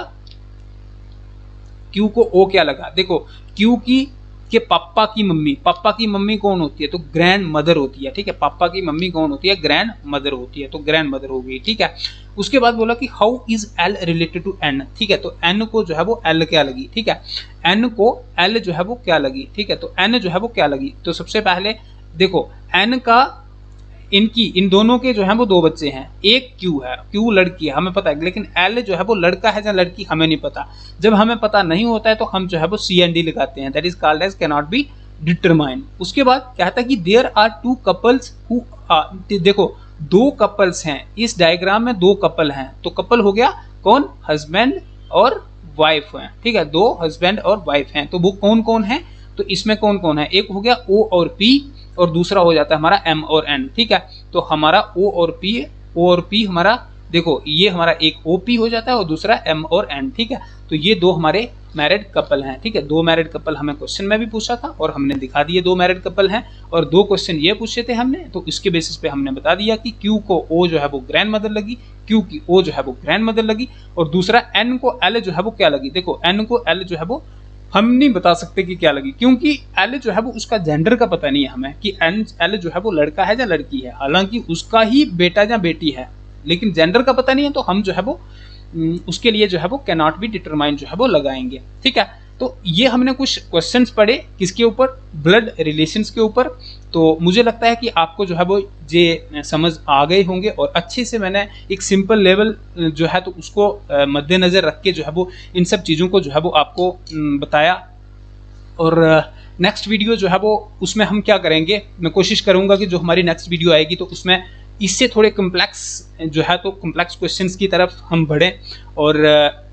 Q को O क्या लगा। देखो Q की के पापा की मम्मी कौन होती है, तो ग्रैंड मदर होती है, ठीक है। पापा की मम्मी कौन होती है, ग्रैंड मदर होती है, तो ग्रैंड मदर हो गई, ठीक है। उसके बाद बोला कि how is L related to N, ठीक है। तो N को जो है वो L क्या लगी, ठीक है। N को L जो है वो क्या लगी, ठीक है। तो N जो है वो क्या लगी, तो सबसे पहले देखो N का इन दोनों के जो है वो दो बच्चे हैं, एक Q है, Q लड़की है हमें पता है, लेकिन L जो है वो लड़का है या लड़की हमें नहीं पता। जब हमें पता नहीं होता है तो हम जो है वो C&D लगाते हैं, that is called as can not be determine. उसके बाद क्या था कि there are two couples who, देखो दो कपल्स हैं इस डायग्राम में, दो कपल हैं, तो कपल हो गया कौन, हस्बैंड और वाइफ है, ठीक है। दो हस्बैंड और वाइफ हैं, तो वो कौन कौन है, तो इसमें कौन कौन है, एक हो गया O और P और दूसरा हो जाता है हमारा M और N, ठीक है। तो हमारा O और P हमारा देखो ये हमारा एक OP हो जाता है और दूसरा M और N, ठीक है। तो ये दो हमारे मैरिड कपल हैं, ठीक है। दो मैरिड कपल हमें क्वेश्चन में भी पूछा था और हमने दिखा दिए दो मैरिड कपल हैं, और दो क्वेश्चन ये पूछे थे हमने, तो इसके बेसिस पे हमने बता दिया कि Q को O जो है वो ग्रैंड मदर लगी, Q की O जो है वो ग्रैंड मदर लगी, और दूसरा N को L जो है वो क्या लगी। देखो N को L जो है वो हम नहीं बता सकते कि क्या लगी, क्योंकि L जो है वो उसका जेंडर का पता नहीं है हमें कि L जो है वो लड़का है या लड़की है, हालांकि उसका ही बेटा या बेटी है, लेकिन जेंडर का पता नहीं है, तो हम जो है वो उसके लिए जो है वो कैन नॉट बी डिटरमाइन जो है वो लगाएंगे, ठीक है। तो ये हमने कुछ क्वेश्चंस पढ़े किसके ऊपर, ब्लड रिलेशंस के ऊपर। तो मुझे लगता है कि आपको जो है वो ये समझ आ गए होंगे, और अच्छे से मैंने एक सिंपल लेवल जो है तो उसको मद्देनज़र रख के जो है वो इन सब चीज़ों को जो है वो आपको बताया। और नेक्स्ट वीडियो जो है वो उसमें हम क्या करेंगे, मैं कोशिश करूँगा कि जो हमारी नेक्स्ट वीडियो आएगी तो उसमें इससे थोड़े कम्प्लेक्स जो है तो कम्प्लेक्स क्वेश्चंस की तरफ हम बढ़ें, और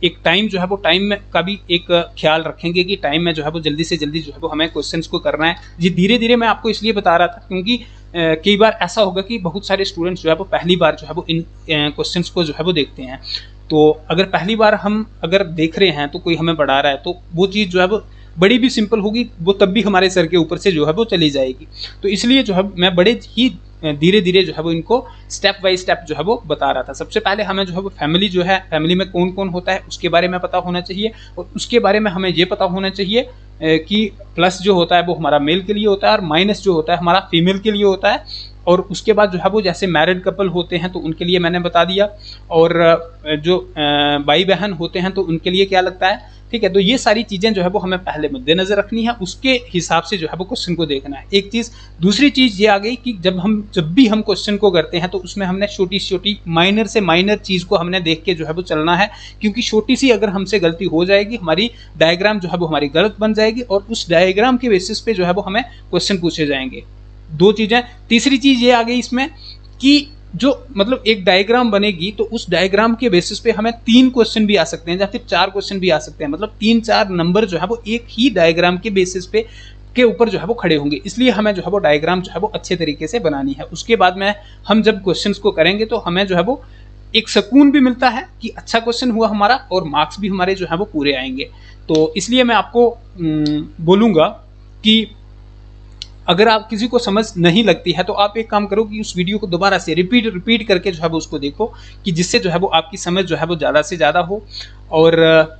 एक टाइम जो है वो टाइम में का भी एक ख्याल रखेंगे कि टाइम में जो है वो जल्दी से जल्दी जो है वो हमें क्वेश्चंस को करना है। ये धीरे धीरे मैं आपको इसलिए बता रहा था क्योंकि कई बार ऐसा होगा कि बहुत सारे स्टूडेंट्स जो है वो पहली बार जो है वो इन क्वेश्चंस को जो है वो देखते हैं। तो अगर पहली बार हम अगर देख रहे हैं तो कोई हमें पढ़ा रहा है तो वो चीज़ जो है वो बड़ी भी सिंपल होगी, वो तब भी हमारे सर के ऊपर से जो है वो चली जाएगी। तो इसलिए जो है मैं बड़े ही धीरे धीरे जो है वो इनको स्टेप बाय स्टेप जो है वो बता रहा था। सबसे पहले हमें जो है वो फैमिली जो है, फैमिली में कौन कौन होता है उसके बारे में पता होना चाहिए, और उसके बारे में हमें ये पता होना चाहिए कि प्लस जो होता है वो हमारा मेल के लिए होता है और माइनस जो होता है हमारा फीमेल के लिए होता है। और उसके बाद जो है वो जैसे मैरिड कपल होते हैं तो उनके लिए मैंने बता दिया, और जो भाई बहन होते हैं तो उनके लिए क्या लगता है, ठीक है। तो ये सारी चीज़ें जो है वो हमें पहले मद्देनजर रखनी है, उसके हिसाब से जो है वो क्वेश्चन को देखना है। एक चीज़, दूसरी चीज़ ये आ गई कि जब भी हम क्वेश्चन को करते हैं तो उसमें हमने छोटी छोटी माइनर से माइनर चीज़ को हमने देख के जो है वो चलना है, क्योंकि छोटी सी अगर हमसे गलती हो जाएगी, हमारी डायग्राम जो है वो हमारी गलत बन जाएगी, और उस डायग्राम के बेसिस पे जो है वो हमें क्वेश्चन पूछे जाएंगे। दो चीज़ें। तीसरी चीज़ ये आ गई इसमें कि जो मतलब एक डायग्राम बनेगी तो उस डायग्राम के बेसिस पे हमें 3 क्वेश्चन भी आ सकते हैं या फिर 4 क्वेश्चन भी आ सकते हैं, मतलब 3-4 नंबर जो है वो एक ही डायग्राम के बेसिस पे के ऊपर जो है वो खड़े होंगे। इसलिए हमें जो है वो डायग्राम जो है वो अच्छे तरीके से बनानी है। उसके बाद में हम जब क्वेश्चंस को करेंगे तो हमें जो है वो एक सुकून भी मिलता है कि अच्छा क्वेश्चन हुआ हमारा, और मार्क्स भी हमारे जो है वो पूरे आएंगे। तो इसलिए मैं आपको बोलूँगा कि अगर आप किसी को समझ नहीं लगती है तो आप एक काम करो कि उस वीडियो को दोबारा से रिपीट करके जो है वो उसको देखो, कि जिससे जो है वो आपकी समझ जो है वो ज़्यादा से ज़्यादा हो। और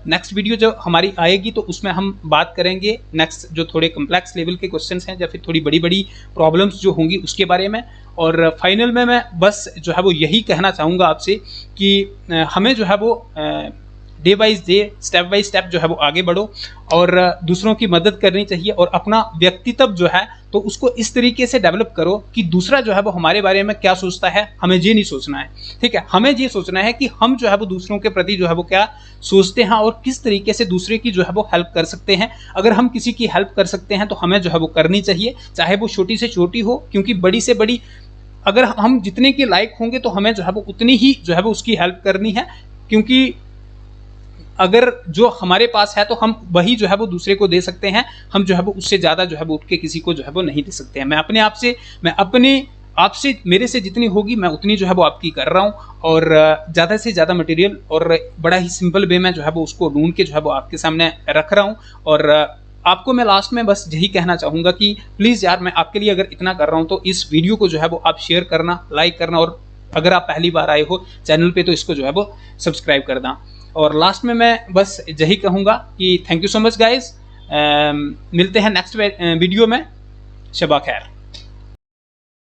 नेक्स्ट वीडियो जो हमारी आएगी तो उसमें हम बात करेंगे नेक्स्ट जो थोड़े कम्प्लेक्स लेवल के क्वेश्चंस हैं या फिर थोड़ी बड़ी बड़ी प्रॉब्लम्स जो होंगी उसके बारे में। और फाइनल में मैं बस जो है वो यही कहना चाहूँगा आपसे कि हमें जो है वो day by day, step by step जो है वो आगे बढ़ो, और दूसरों की मदद करनी चाहिए, और अपना व्यक्तित्व जो है तो उसको इस तरीके से डेवलप करो कि दूसरा जो है वो हमारे बारे में क्या सोचता है हमें ये नहीं सोचना है, ठीक है। हमें ये सोचना है कि हम जो है वो दूसरों के प्रति जो है वो क्या सोचते हैं और किस तरीके से दूसरे की जो है वो हेल्प कर सकते हैं। अगर हम किसी की हेल्प कर सकते हैं तो हमें जो है वो करनी चाहिए, चाहे वो छोटी से छोटी हो, क्योंकि बड़ी से बड़ी अगर हम जितने के लायक होंगे तो हमें जो है वो उतनी ही जो है वो उसकी हेल्प करनी है, क्योंकि अगर जो हमारे पास है तो हम वही जो है वो दूसरे को दे सकते हैं, हम जो है वो उससे ज़्यादा जो है वो उठ के किसी को जो है वो नहीं दे सकते हैं। मैं अपने आप से मेरे से जितनी होगी मैं उतनी जो है वो आपकी कर रहा हूँ, और ज़्यादा से ज़्यादा मटेरियल और बड़ा ही सिंपल वे में जो है वो उसको ढूंढ के जो है वो आपके सामने रख रहा हूँ। और आपको मैं लास्ट में बस यही कहना चाहूँगा कि प्लीज़ यार, मैं आपके लिए अगर इतना कर रहा हूँ तो इस वीडियो को जो है वो आप शेयर करना, लाइक करना, और अगर आप पहली बार आए हो चैनल पे तो इसको जो है वो सब्सक्राइब करना। और लास्ट में मैं बस यही कहूँगा कि thank you so much guys, मिलते हैं नेक्स्ट वीडियो में। शबा खैर।